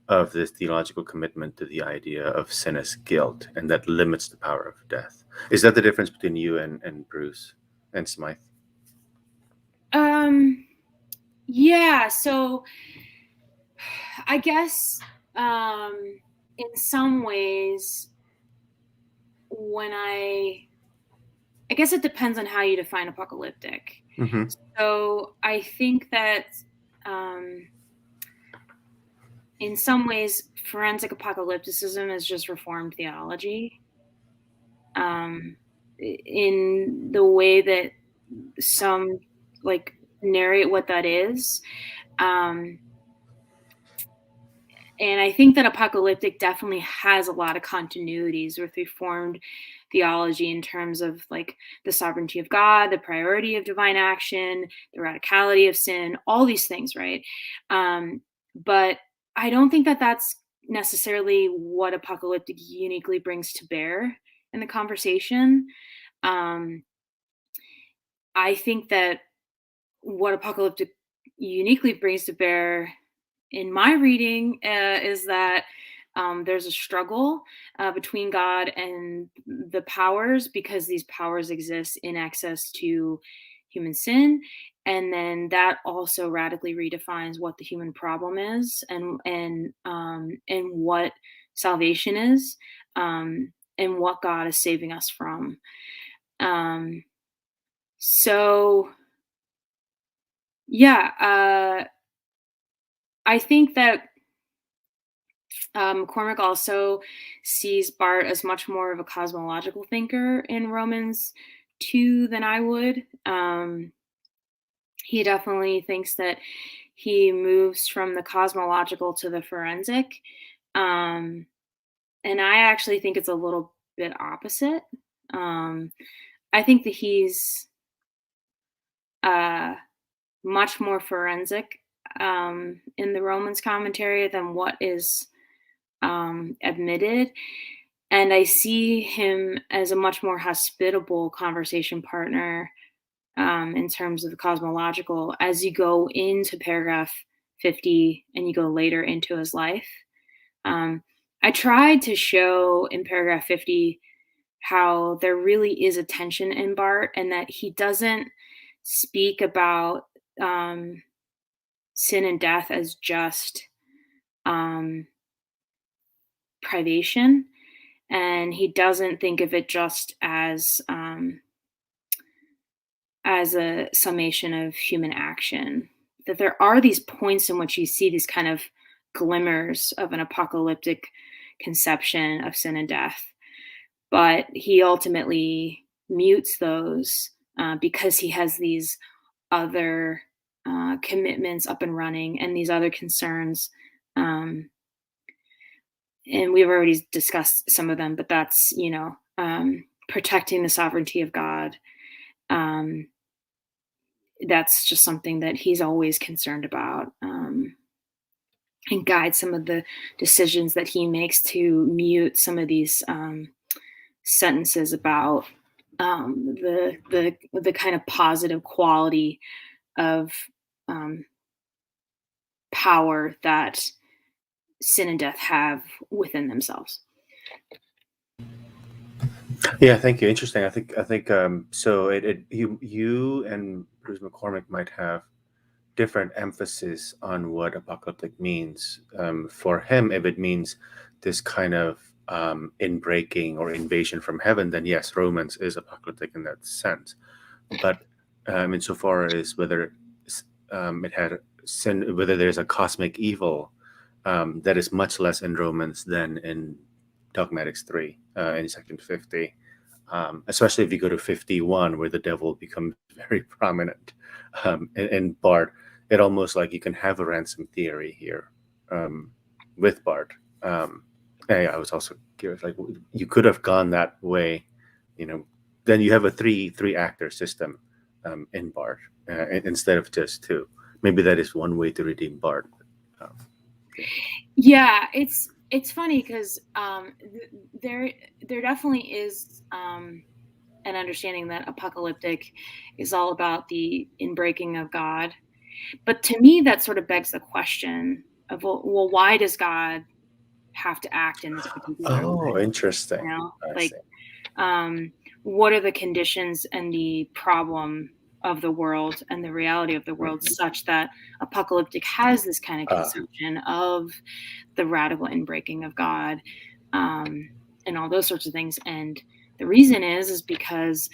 of this theological commitment to the idea of sin as guilt, and that limits the power of death. Is that the difference between you and Bruce and Smythe? Yeah, so I guess in some ways, I guess it depends on how you define apocalyptic. Mm-hmm. So I think that in some ways, forensic apocalypticism is just Reformed theology. In the way that some narrate what that is. And I think that apocalyptic definitely has a lot of continuities with Reformed theology in terms of the sovereignty of God, the priority of divine action, the radicality of sin, all these things, right? But I don't think that that's necessarily what apocalyptic uniquely brings to bear in the conversation. I think that what apocalyptic uniquely brings to bear in my reading is that there's a struggle between God and the powers, because these powers exist in access to human sin, and then that also radically redefines what the human problem is, and what salvation is, and what God is saving us from. So yeah, I think that McCormick also sees Bart as much more of a cosmological thinker in Romans 2 than I would. He definitely thinks that he moves from the cosmological to the forensic. And I actually think it's a little bit opposite. I think that he's much more forensic in the Romans commentary than what is admitted. And I see him as a much more hospitable conversation partner in terms of the cosmological as you go into paragraph 50 and you go later into his life. I tried to show in paragraph 50 how there really is a tension in Bart, and that he doesn't speak about sin and death as just privation, and he doesn't think of it just as a summation of human action. That there are these points in which you see these kind of glimmers of an apocalyptic conception of sin and death, but he ultimately mutes those because he has these other commitments up and running and these other concerns. And we've already discussed some of them, but that's, protecting the sovereignty of God. That's just something that he's always concerned about, and guides some of the decisions that he makes to mute some of these sentences about the kind of positive quality of power that sin and death have within themselves. Yeah, thank you. Interesting. I think so. You and Bruce McCormick might have different emphasis on what apocalyptic means. For him, if it means this kind of inbreaking or invasion from heaven, then yes, Romans is apocalyptic in that sense. But insofar as whether it had sin, whether there's a cosmic evil, that is much less in Romans than in Dogmatics 3 in Section 50. Especially if you go to 51, where the devil becomes very prominent. In Bart, it almost like you can have a ransom theory here with Bart. I was also curious, like you could have gone that way, then you have a three actor system in Bart instead of just two. Maybe that is one way to redeem Bart. Yeah, it's funny because there definitely is an understanding that apocalyptic is all about the inbreaking of God. But to me, that sort of begs the question of, well, why does God have to act in this particular way? Oh, interesting. Like, what are the conditions and the problem of the world and the reality of the world such that apocalyptic has this kind of conception of the radical inbreaking of God, and all those sorts of things? And the reason is because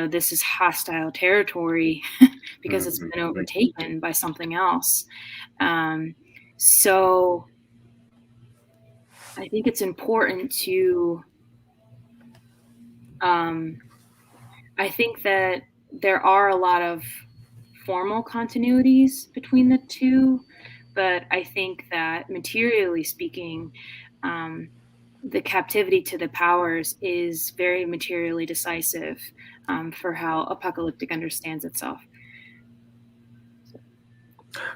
this is hostile territory because it's been overtaken by something else. So I think it's important to, I think that there are a lot of formal continuities between the two, but I think that materially speaking, the captivity to the powers is very materially decisive for how apocalyptic understands itself.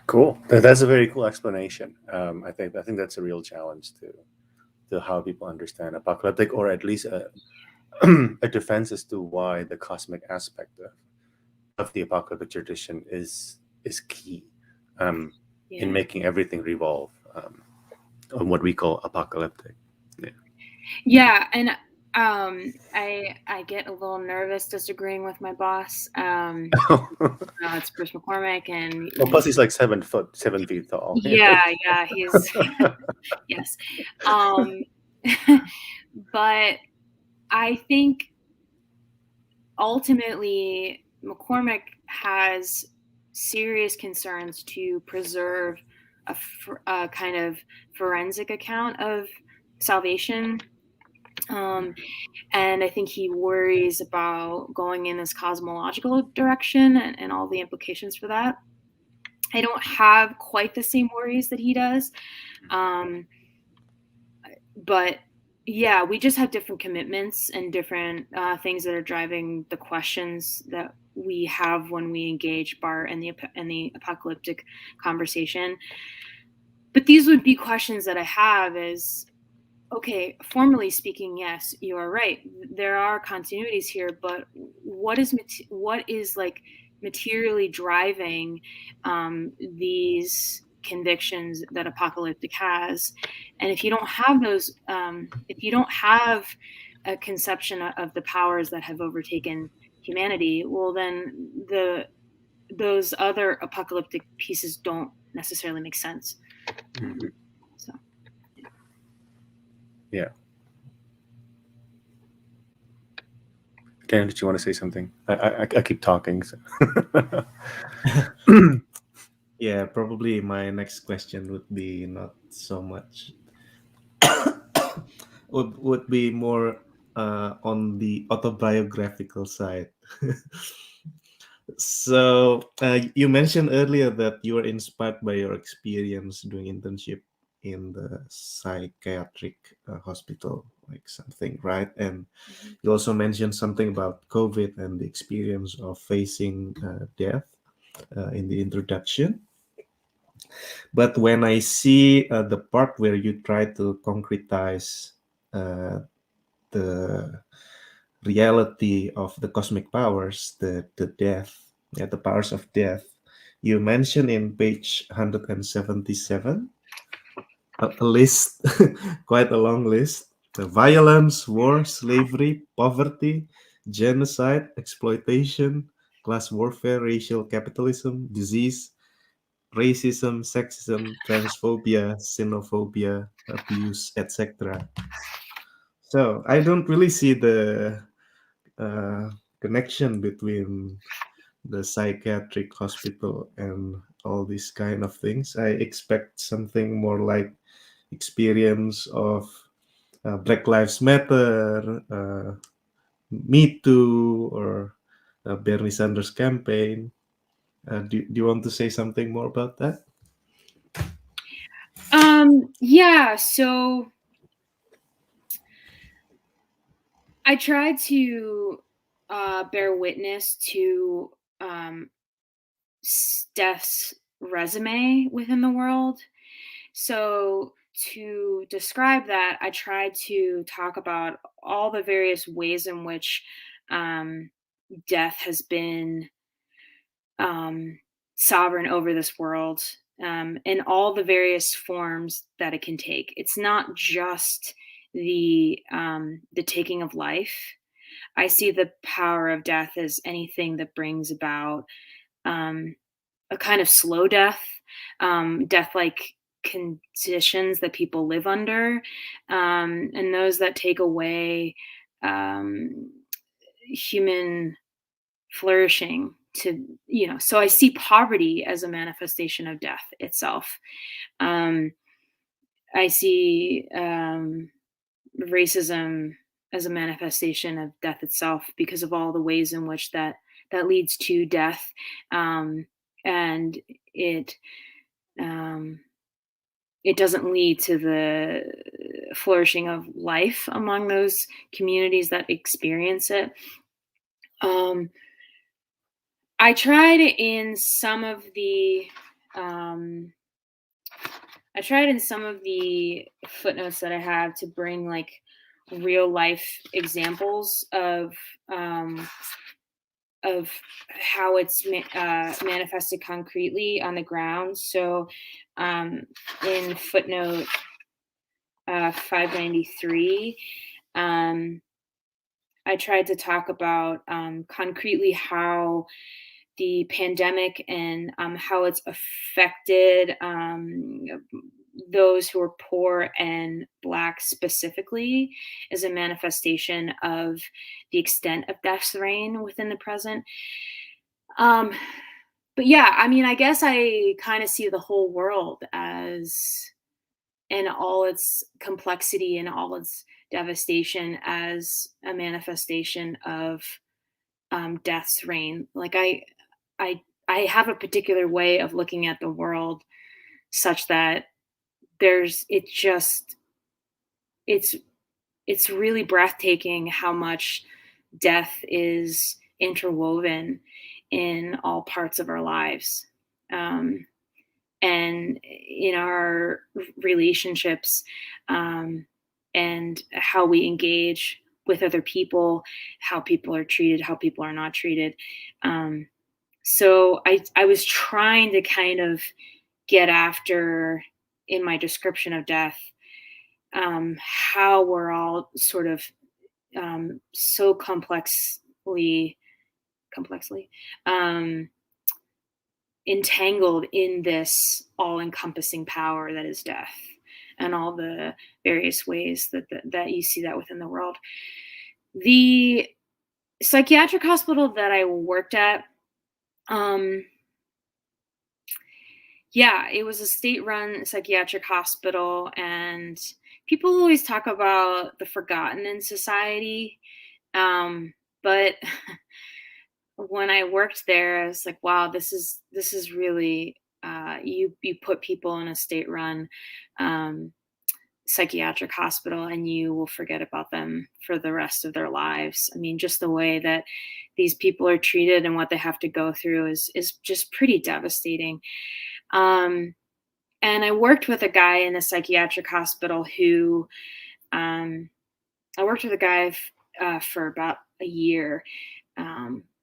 Cool. That's a very cool explanation. I think that's a real challenge to how people understand apocalyptic, or at least a defense as to why the cosmic aspect of the apocalyptic tradition is key in making everything revolve on what we call apocalyptic. Yeah, and I get a little nervous disagreeing with my boss. It's Bruce McCormick, and plus he's like 7 feet tall. Yeah, he's yes. But I think ultimately McCormick has serious concerns to preserve a kind of forensic account of salvation. And I think he worries about going in this cosmological direction and all the implications for that. I don't have quite the same worries that he does. But yeah, we just have different commitments and different things that are driving the questions that we have when we engage Bart and the apocalyptic conversation. But these would be questions that I have is, okay, formally speaking, yes, you are right. There are continuities here, but what is like materially driving these convictions that apocalyptic has. And if you don't have those, if you don't have a conception of the powers that have overtaken humanity, well, then those other apocalyptic pieces don't necessarily make sense. So yeah. Karen, did you want to say something? I keep talking. So. Yeah, probably my next question would be not so much would be more on the autobiographical side. So you mentioned earlier that you were inspired by your experience doing internship in the psychiatric hospital, like something, right? And you also mentioned something about COVID and the experience of facing death in the introduction. But when I see the part where you try to concretize the reality of the cosmic powers, the death, yeah, the powers of death, you mentioned in page 177 a list, quite a long list. The violence, war, slavery, poverty, genocide, exploitation, class warfare, racial capitalism, disease, racism, sexism, transphobia, xenophobia, abuse, etc. So I don't really see the connection between the psychiatric hospital and all these kind of things. I expect something more like experience of Black Lives Matter, Me Too, or Bernie Sanders campaign. Do you want to say something more about that? yeah, so I try to bear witness to Steph's resume within the world. So to describe that, I tried to talk about all the various ways in which death has been sovereign over this world, in all the various forms that it can take. It's not just the taking of life. I see the power of death as anything that brings about a kind of slow death, death-like conditions that people live under, and those that take away human flourishing. So I see poverty as a manifestation of death itself. I see racism as a manifestation of death itself because of all the ways in which that leads to death, and it doesn't lead to the flourishing of life among those communities that experience it. I tried in some of the footnotes that I have to bring like real life examples of how it's manifested concretely on the ground. So in footnote 593, I tried to talk about concretely how the pandemic and how it's affected those who are poor and Black specifically as a manifestation of the extent of death's reign within the present. But yeah, I mean, I guess I kind of see the whole world as, in all its complexity and all its devastation, as a manifestation of death's reign. Like I have a particular way of looking at the world such that it's really breathtaking how much death is interwoven in all parts of our lives, and in our relationships, and how we engage with other people, how people are treated, how people are not treated. So I was trying to kind of get after in my description of death, how we're all sort of so complexly entangled in this all-encompassing power that is death, and all the various ways that you see that within the world. The psychiatric hospital that I worked at, it was a state-run psychiatric hospital, and people always talk about the forgotten in society, but when I worked there, I was like, wow, this is really you put people in a state-run psychiatric hospital and you will forget about them for the rest of their lives. I mean, just the way that these people are treated and what they have to go through is just pretty devastating. And I worked with a guy in a psychiatric hospital who for about a year.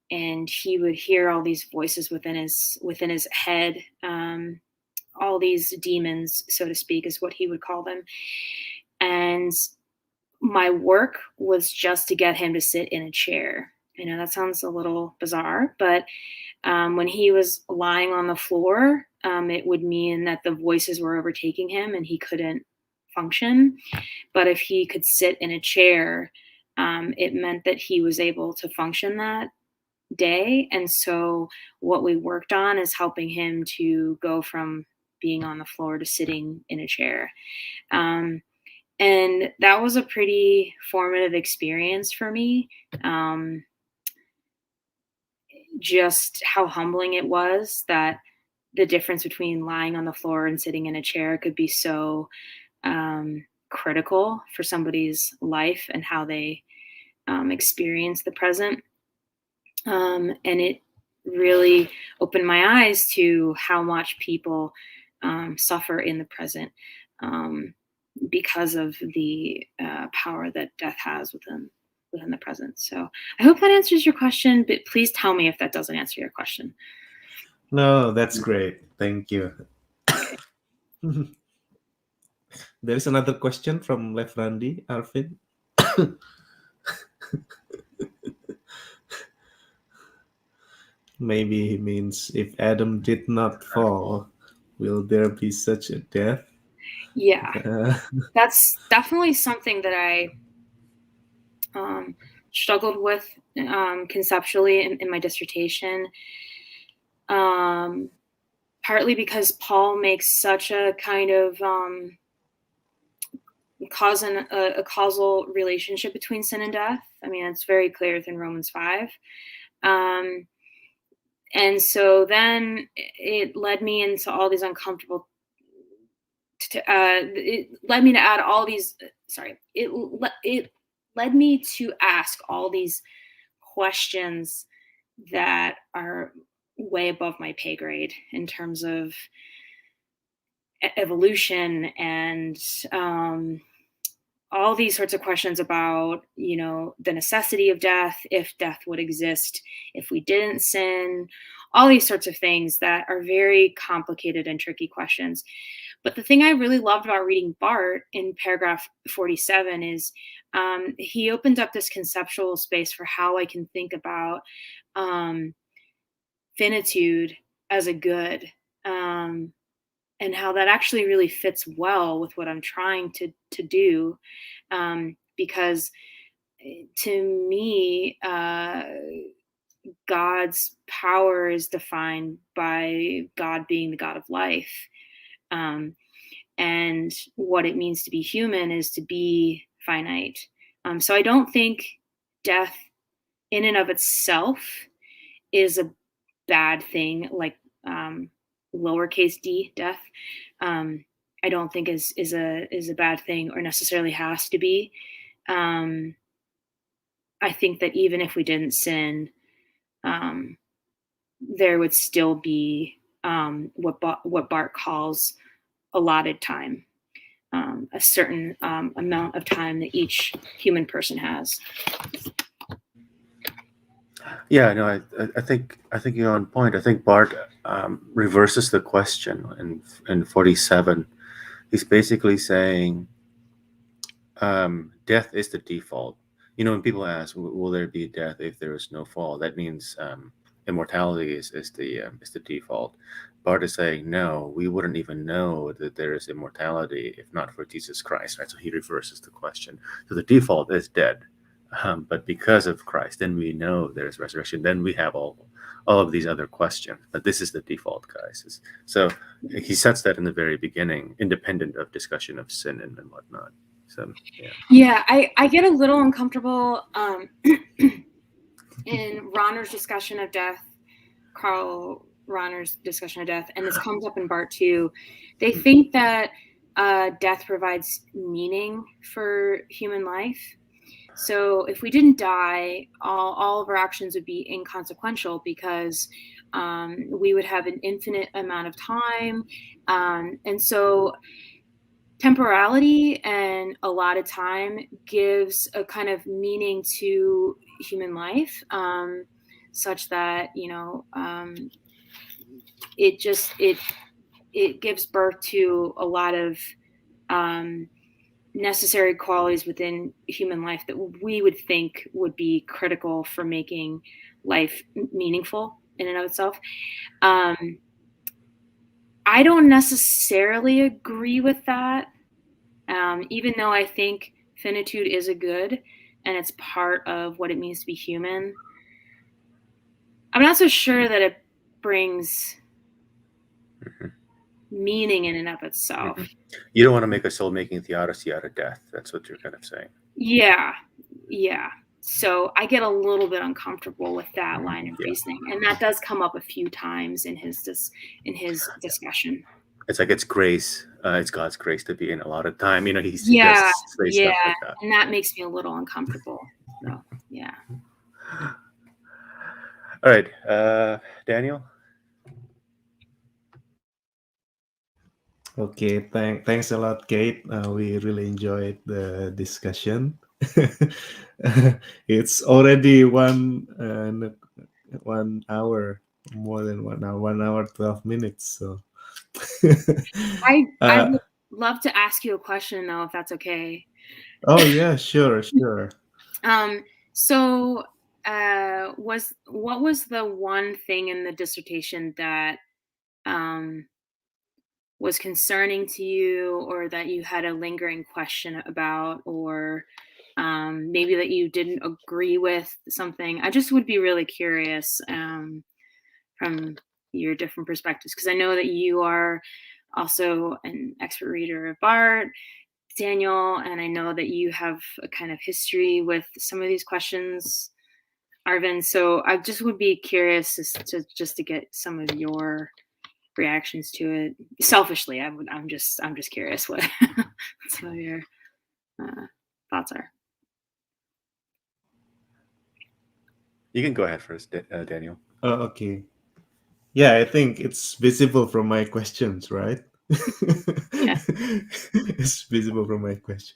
And he would hear all these voices within his head, all these demons, so to speak, is what he would call them. And my work was just to get him to sit in a chair. I know that sounds a little bizarre, but when he was lying on the floor, it would mean that the voices were overtaking him and he couldn't function. But if he could sit in a chair, it meant that he was able to function that day. And so what we worked on is helping him to go from being on the floor to sitting in a chair. And that was a pretty formative experience for me. Just how humbling it was that the difference between lying on the floor and sitting in a chair could be so critical for somebody's life and how they experience the present. And it really opened my eyes to how much people suffer in the present because of the power that death has within the present. So I hope that answers your question, but please tell me if that doesn't answer your question. No, that's great. Thank you. There is another question from Left Randy, Arvin. Maybe he means, if Adam did not fall, will there be such a death? Yeah, that's definitely something that I struggled with conceptually in my dissertation. Partly because Paul makes such a kind of a causal relationship between sin and death. I mean, it's very clear within Romans 5. And so then it led me into all these uncomfortable. It led me to add all these. It led me to ask all these questions that are way above my pay grade in terms of evolution and all these sorts of questions about, the necessity of death, if death would exist if we didn't sin, all these sorts of things that are very complicated and tricky questions. But the thing I really loved about reading Bart in paragraph 47 is he opened up this conceptual space for how I can think about finitude as a good, and how that actually really fits well with what I'm trying to do, because to me, God's power is defined by God being the God of life, and what it means to be human is to be finite. So I don't think death in and of itself is a bad thing, like lowercase d death. I don't think is a bad thing or necessarily has to be. I think that even if we didn't sin, there would still be what Bart calls allotted time, a certain amount of time that each human person has. Yeah, no, I think you're on point. I think Bart reverses the question in 47. He's basically saying death is the default. You know, when people ask, "Will there be death if there is no fall?" That means immortality is the default. Bart is saying, no, we wouldn't even know that there is immortality if not for Jesus Christ, right? So he reverses the question. So the default is dead, but because of Christ, then we know there is resurrection. Then we have all of these other questions. But this is the default, guys. So he sets that in the very beginning, independent of discussion of sin and whatnot. So yeah, I get a little uncomfortable in Ronner's discussion of death, Karl Ronner's discussion of death, and this comes up in Bart too. They think that death provides meaning for human life. So if we didn't die, all of our actions would be inconsequential because we would have an infinite amount of time. And so temporality and a lot of time gives a kind of meaning to human life, such that, it just it gives birth to a lot of necessary qualities within human life that we would think would be critical for making life meaningful in and of itself. I don't necessarily agree with that, even though I think finitude is a good and it's part of what it means to be human. I'm not so sure that it brings meaning in and of itself. You don't want to make a soul-making theodicy out of death. That's what you're kind of saying. Yeah. So I get a little bit uncomfortable with that line of reasoning, and that does come up a few times in his discussion. It's like it's grace. It's God's grace to be in a lot of time. He does say Yeah, stuff like that. and that makes me a little uncomfortable. So yeah. All right, Daniel. Okay, thanks a lot, Kate. We really enjoyed the discussion. It's already 1 hour, more than 1 hour, 1 hour 12 minutes. So I would love to ask you a question though, if that's okay. Oh yeah, sure. So what was the one thing in the dissertation that was concerning to you, or that you had a lingering question about, or maybe that you didn't agree with something? I just would be really curious from your different perspectives, because I know that you are also an expert reader of Bart, Daniel, and I know that you have a kind of history with some of these questions, Arvin. So I just would be curious to get some of your reactions to it. Selfishly, I'm just curious what some of your thoughts are. You can go ahead first, Daniel. Okay. Yeah, I think it's visible from my questions, right? Yeah. It's visible from my question.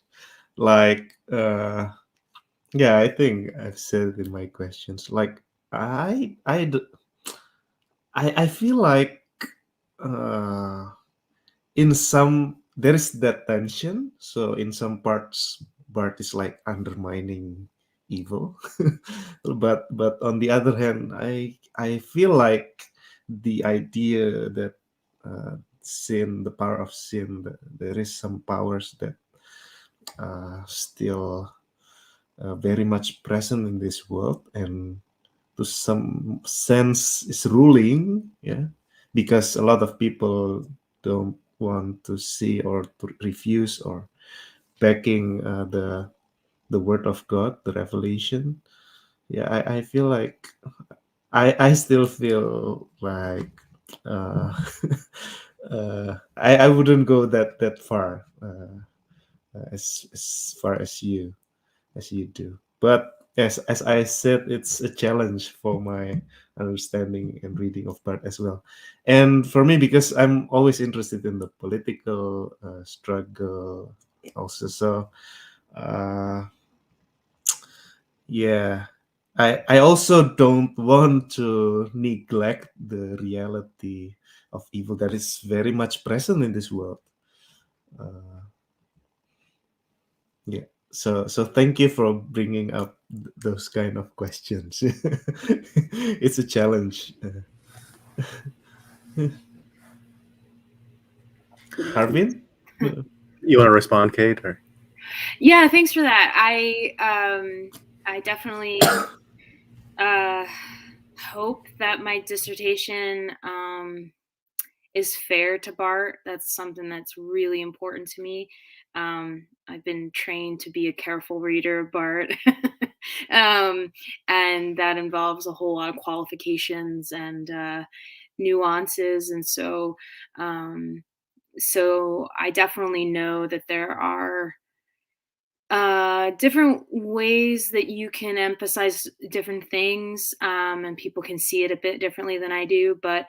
Like, yeah, I think I've said it in my questions. Like, I feel like in some there is that tension. So in some parts, Bart is like undermining evil, but on the other hand, I feel like the idea that sin, the power of sin, there is some powers that still very much present in this world, and to some sense is ruling, yeah, because a lot of people don't want to see or to refuse or backing the word of God, the revelation. Yeah, I feel like I still feel like I wouldn't go that far as far as you do. But as I said, it's a challenge for my understanding and reading of Bart as well. And for me, because I'm always interested in the political struggle also. So, yeah. I also don't want to neglect the reality of evil that is very much present in this world. Yeah. So thank you for bringing up those kind of questions. It's a challenge. Arvin? You want to respond, Kait? Or? Yeah, thanks for that. I definitely hope that my dissertation is fair to Bart. That's something that's really important to me. I've been trained to be a careful reader of Bart, and that involves a whole lot of qualifications and nuances. And so I definitely know that there are different ways that you can emphasize different things, and people can see it a bit differently than I do. But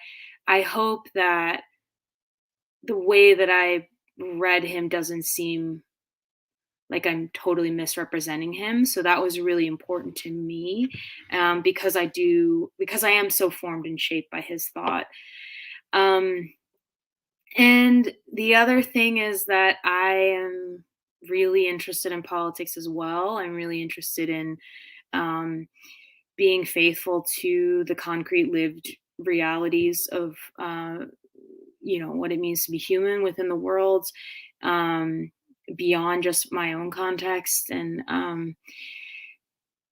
I hope that the way that I read him doesn't seem like I'm totally misrepresenting him. So that was really important to me, because I am so formed and shaped by his thought. And the other thing is that I am really interested in politics as well. I'm really interested in being faithful to the concrete lived realities of what it means to be human within the world, beyond just my own context. And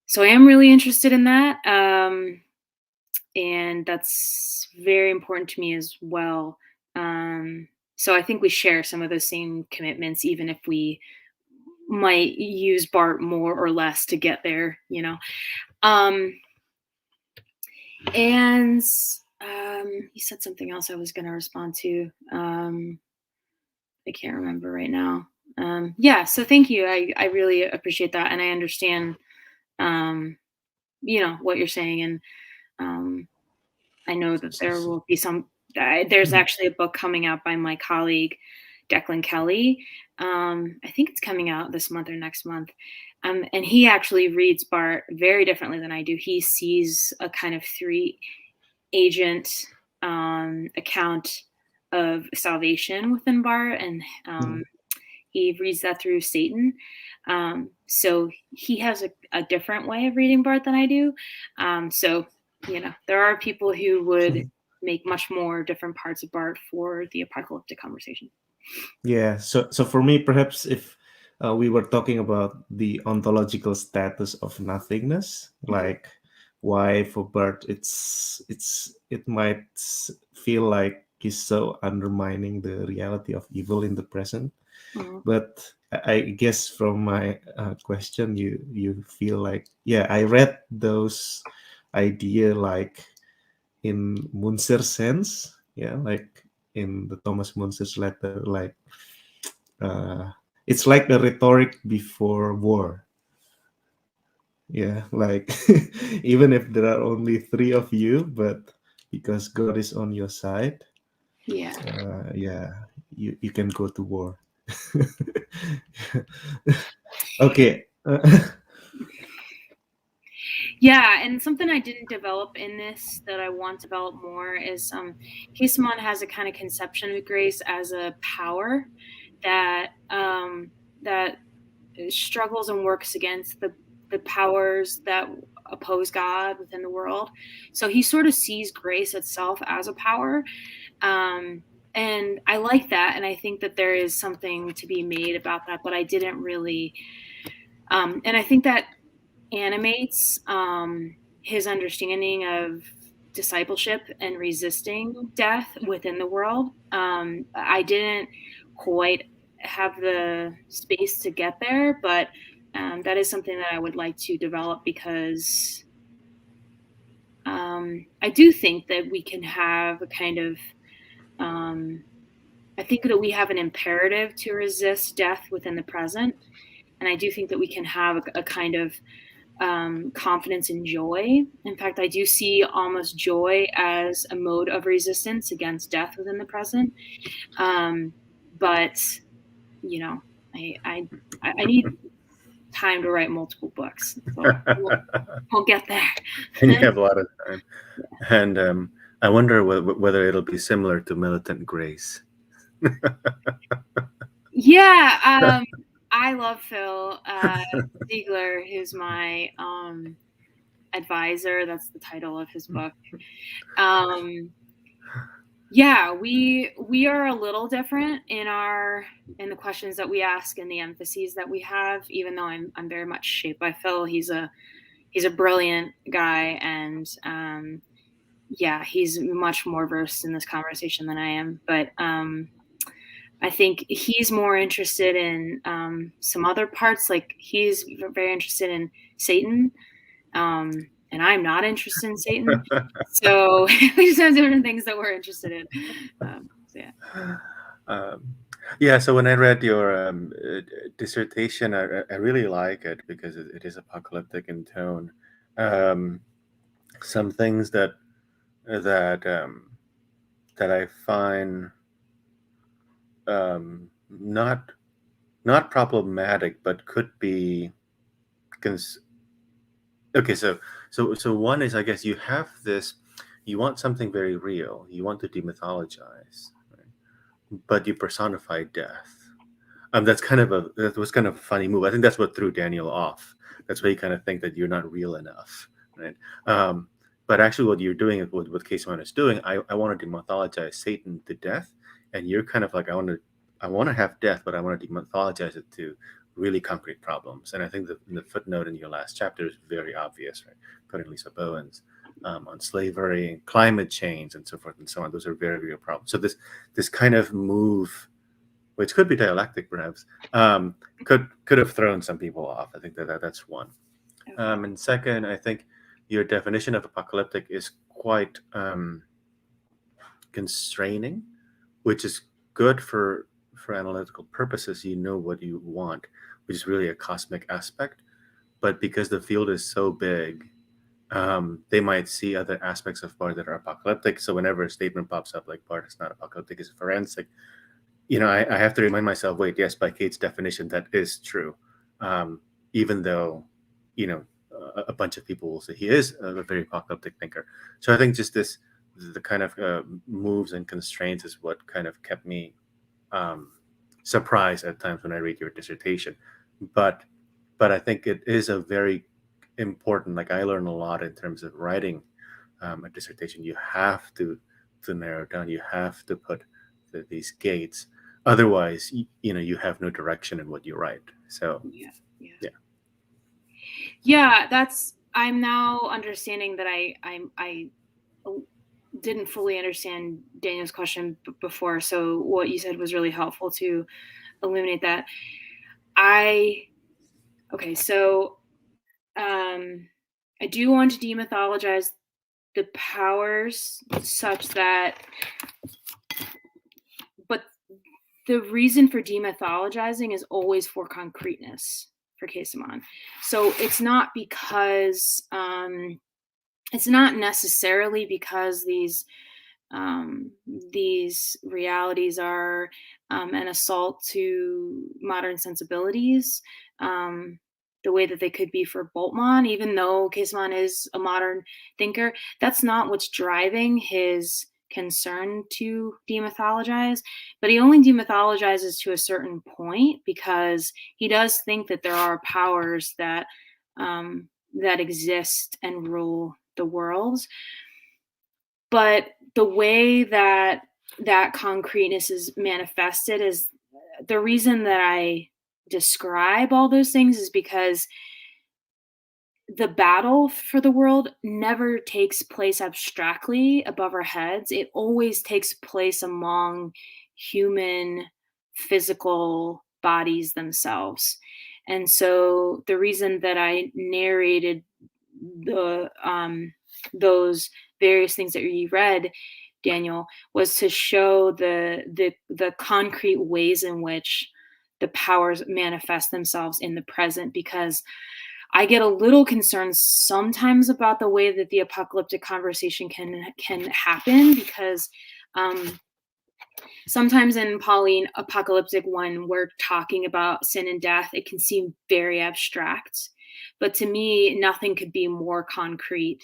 so I am really interested in that, and that's very important to me as well. So I think we share some of those same commitments, even if we might use Bart more or less to get there, And he said something else I was going to respond to. I can't remember right now. Yeah, so thank you. I really appreciate that, and I understand, what you're saying, and I know that there will be some. There's actually a book coming out by my colleague Declan Kelly. I think it's coming out this month or next month. And he actually reads Bart very differently than I do. He sees a kind of three agent account of salvation within Bart, and he reads that through Satan. So he has a different way of reading Bart than I do. So, there are people who would make much more different parts of Bart for the apocalyptic conversation. Yeah. So for me, perhaps if we were talking about the ontological status of nothingness, like why for Bart it might feel like he's so undermining the reality of evil in the present. But I guess from my question, you feel like, yeah, I read those idea like in Munzer's sense, yeah, like in the Thomas Munzer's letter, like it's like a rhetoric before war. Yeah, like even if there are only three of you, but because God is on your side, yeah, you can go to war. Okay. Yeah, and something I didn't develop in this that I want to develop more is Kesimon has a kind of conception of grace as a power that that struggles and works against the powers that oppose God within the world. So he sort of sees grace itself as a power. And I like that, and I think that there is something to be made about that, but I didn't really and I think that animates his understanding of discipleship and resisting death within the world. I didn't quite have the space to get there, but that is something that I would like to develop, because I do think that we can have a kind of I think that we have an imperative to resist death within the present, and I do think that we can have a kind of confidence and joy. In fact, I do see almost joy as a mode of resistance against death within the present. But I need time to write multiple books. So we'll get there. And you have a lot of time. Yeah. And I wonder whether it'll be similar to Militant Grace. Yeah, I love Phil Ziegler, who's my advisor. That's the title of his book. Yeah, we are a little different in the questions that we ask and the emphases that we have, even though I'm very much shaped by Phil. He's a brilliant guy, and yeah, he's much more versed in this conversation than I am. But I think he's more interested in some other parts. Like, he's very interested in Satan, and I'm not interested in Satan. So we just have different things that we're interested in. Yeah. So when I read your dissertation, I really like it because it is apocalyptic in tone. Some things that I find not problematic, but could be. Okay, so one is, I guess, you have this. You want something very real. You want to demythologize, right? But you personify death. That was kind of a funny move. I think that's what threw Daniel off. That's why you kind of think that you're not real enough, right? But actually, what you're doing, what Case One is doing, I want to demythologize Satan to death, and you're kind of like, I want to have death, but I want to demythologize it to really concrete problems. And I think the footnote in your last chapter is very obvious, right? Putting Lisa Bowen's on slavery and climate change and so forth and so on. Those are very real problems. So this kind of move, which could be dialectic perhaps, could have thrown some people off. I think that's one. And second, I think your definition of apocalyptic is quite constraining, which is good for analytical purposes. You know what you want, which is really a cosmic aspect. But because the field is so big, they might see other aspects of Bart that are apocalyptic. So whenever a statement pops up like Bart is not apocalyptic, it's forensic, I have to remind myself, wait, yes, by Kate's definition, that is true. Even though, a bunch of people will say he is a very apocalyptic thinker. So I think just the kind of moves and constraints is what kind of kept me surprised at times when I read your dissertation. But I think it is a very important, like, I learn a lot in terms of writing a dissertation. You have to narrow down. You have to put these gates. Otherwise, you have no direction in what you write. So yeah, I'm now understanding that I didn't fully understand Daniel's question before. So what you said was really helpful to illuminate that. So I do want to demythologize the powers such that, but the reason for demythologizing is always for concreteness for Kesamon. So it's not because, it's not necessarily because these realities are an assault to modern sensibilities, the way that they could be for Bulman, even though Kesamon is a modern thinker. That's not what's driving his concern to demythologize, but he only demythologizes to a certain point because he does think that there are powers that exist and rule the world. But the way that concreteness is manifested is the reason that I describe all those things is because the battle for the world never takes place abstractly above our heads. It always takes place among human physical bodies themselves. And so the reason that I narrated those various things that you read, Daniel, was to show the concrete ways in which the powers manifest themselves in the present, because I get a little concerned sometimes about the way that the apocalyptic conversation can happen, because sometimes in Pauline apocalyptic, when we're talking about sin and death, it can seem very abstract. But to me, nothing could be more concrete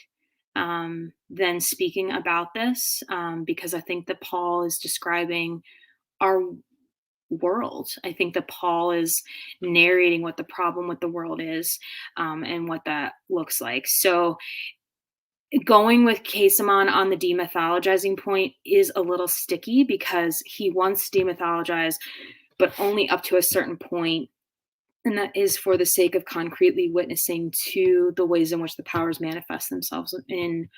than speaking about this, because I think that Paul is describing our world. I think that Paul is narrating what the problem with the world is, and what that looks like. So going with Casamon on the demythologizing point is a little sticky because he wants to demythologize, but only up to a certain point. And that is for the sake of concretely witnessing to the ways in which the powers manifest themselves in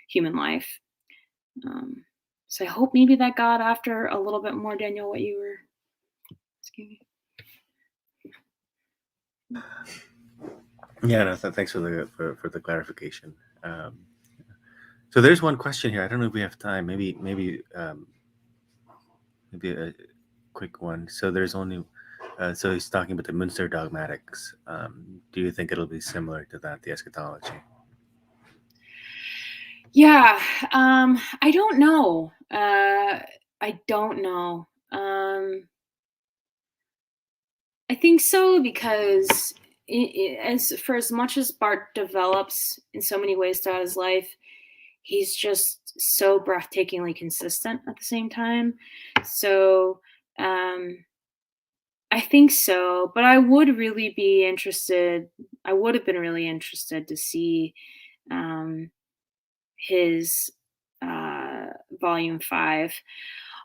human life. So I hope maybe that got after a little bit more, Daniel, what you were asking me. Yeah, no, thanks for the clarification. So there's one question here. I don't know if we have time. Maybe a quick one. So there's only. So he's talking about the Münster dogmatics. Do you think it'll be similar to that, the eschatology? Yeah, I don't know. I don't know. I think so because as much as Bart develops in so many ways throughout his life, he's just so breathtakingly consistent at the same time. So I think so, but I would really be interested. I would have been really interested to see his volume 5.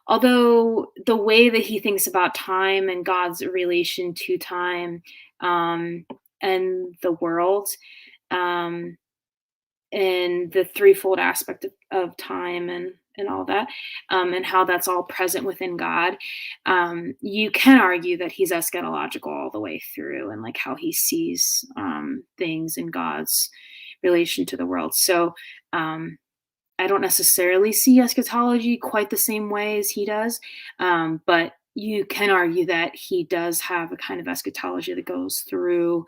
Although the way that he thinks about time and God's relation to time, and the world, and the threefold aspect of time and all that, and how that's all present within God, you can argue that he's eschatological all the way through, and like how he sees things in God's relation to the world. So I don't necessarily see eschatology quite the same way as he does, but you can argue that he does have a kind of eschatology that goes through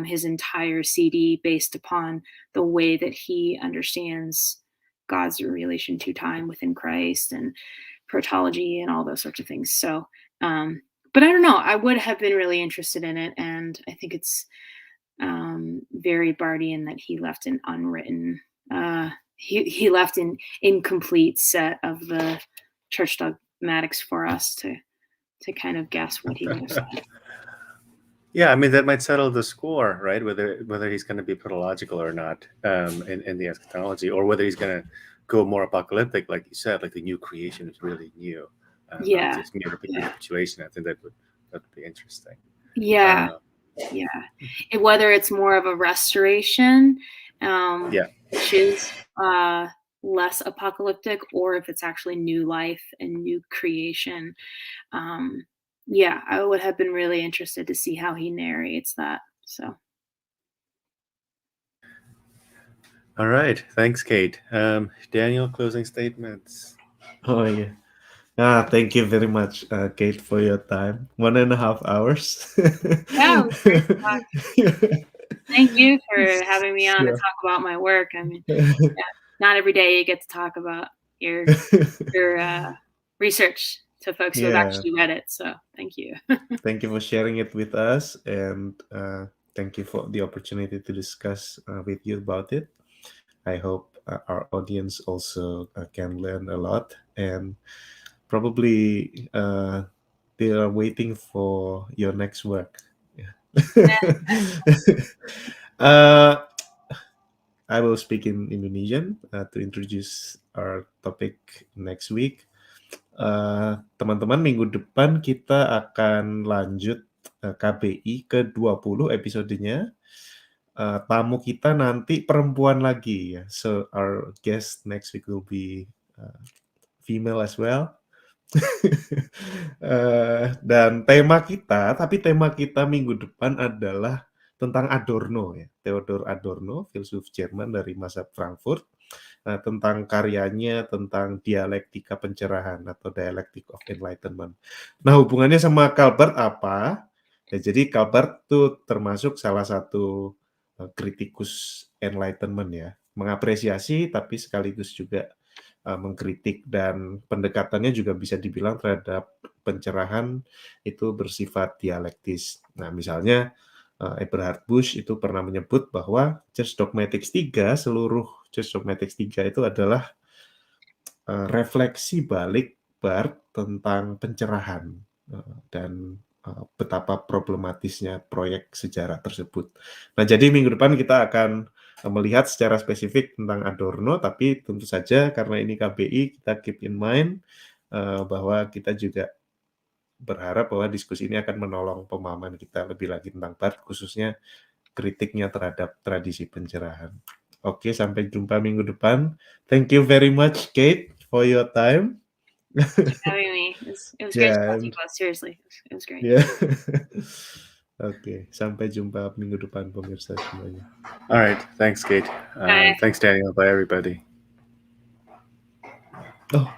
his entire CD based upon the way that he understands God's relation to time within Christ and protology and all those sorts of things. So, but I don't know. I would have been really interested in it, and I think it's very Bartian that he left an unwritten. He left an incomplete set of the church dogmatics for us to kind of guess what he would have said. Yeah, I mean that might settle the score, right? Whether he's going to be protological or not in the eschatology, or whether he's going to go more apocalyptic, like you said, like the new creation is really new, Yeah, not just mere recapitulation. I think that would be interesting. Yeah, whether it's more of a restoration, which is less apocalyptic, or if it's actually new life and new creation. I would have been really interested to see how he narrates that. So. All right. Thanks, Kait. Daniel, closing statements. Oh, yeah. Thank you very much, Kait, for your time. 1.5 hours. Yeah, it was great to talk. Thank you for having me on to talk about my work. I mean, not every day you get to talk about your research to folks who have actually read it. So thank you. Thank you for sharing it with us, and thank you for the opportunity to discuss with you about it. I hope our audience also can learn a lot, and probably they are waiting for your next work. I will speak in Indonesian to introduce our topic next week. Teman-teman, minggu depan kita akan lanjut KBI ke-20 episodenya. Tamu kita nanti perempuan lagi ya. So our guest next week will be female as well. Dan tema kita minggu depan adalah tentang Adorno ya. Theodor Adorno, filsuf Jerman dari masa Frankfurt. Tentang karyanya tentang dialektika pencerahan atau dialectic of enlightenment. Nah, hubungannya sama Bart apa? Ya, jadi Bart itu termasuk salah satu kritikus enlightenment ya, mengapresiasi tapi sekaligus juga mengkritik, dan pendekatannya juga bisa dibilang terhadap pencerahan itu bersifat dialektis. Nah, misalnya Eberhard Busch itu pernah menyebut bahwa Church Dogmatics 3, seluruh Church Dogmatics 3 itu adalah refleksi balik Barth tentang pencerahan dan betapa problematisnya proyek sejarah tersebut. Nah, jadi minggu depan kita akan melihat secara spesifik tentang Adorno, tapi tentu saja karena ini KBI, kita keep in mind bahwa kita juga berharap bahwa diskusi ini akan menolong pemahaman kita lebih lagi tentang Barth, khususnya kritiknya terhadap tradisi pencerahan. Oke, sampai jumpa minggu depan. Thank you very much, Kait, for your time. Having me. It was great to talk to you both. Seriously, it was great. Yeah. Oke, sampai jumpa minggu depan pemirsa semuanya. Alright, thanks Kate. Thanks Daniel, bye everybody. Oh,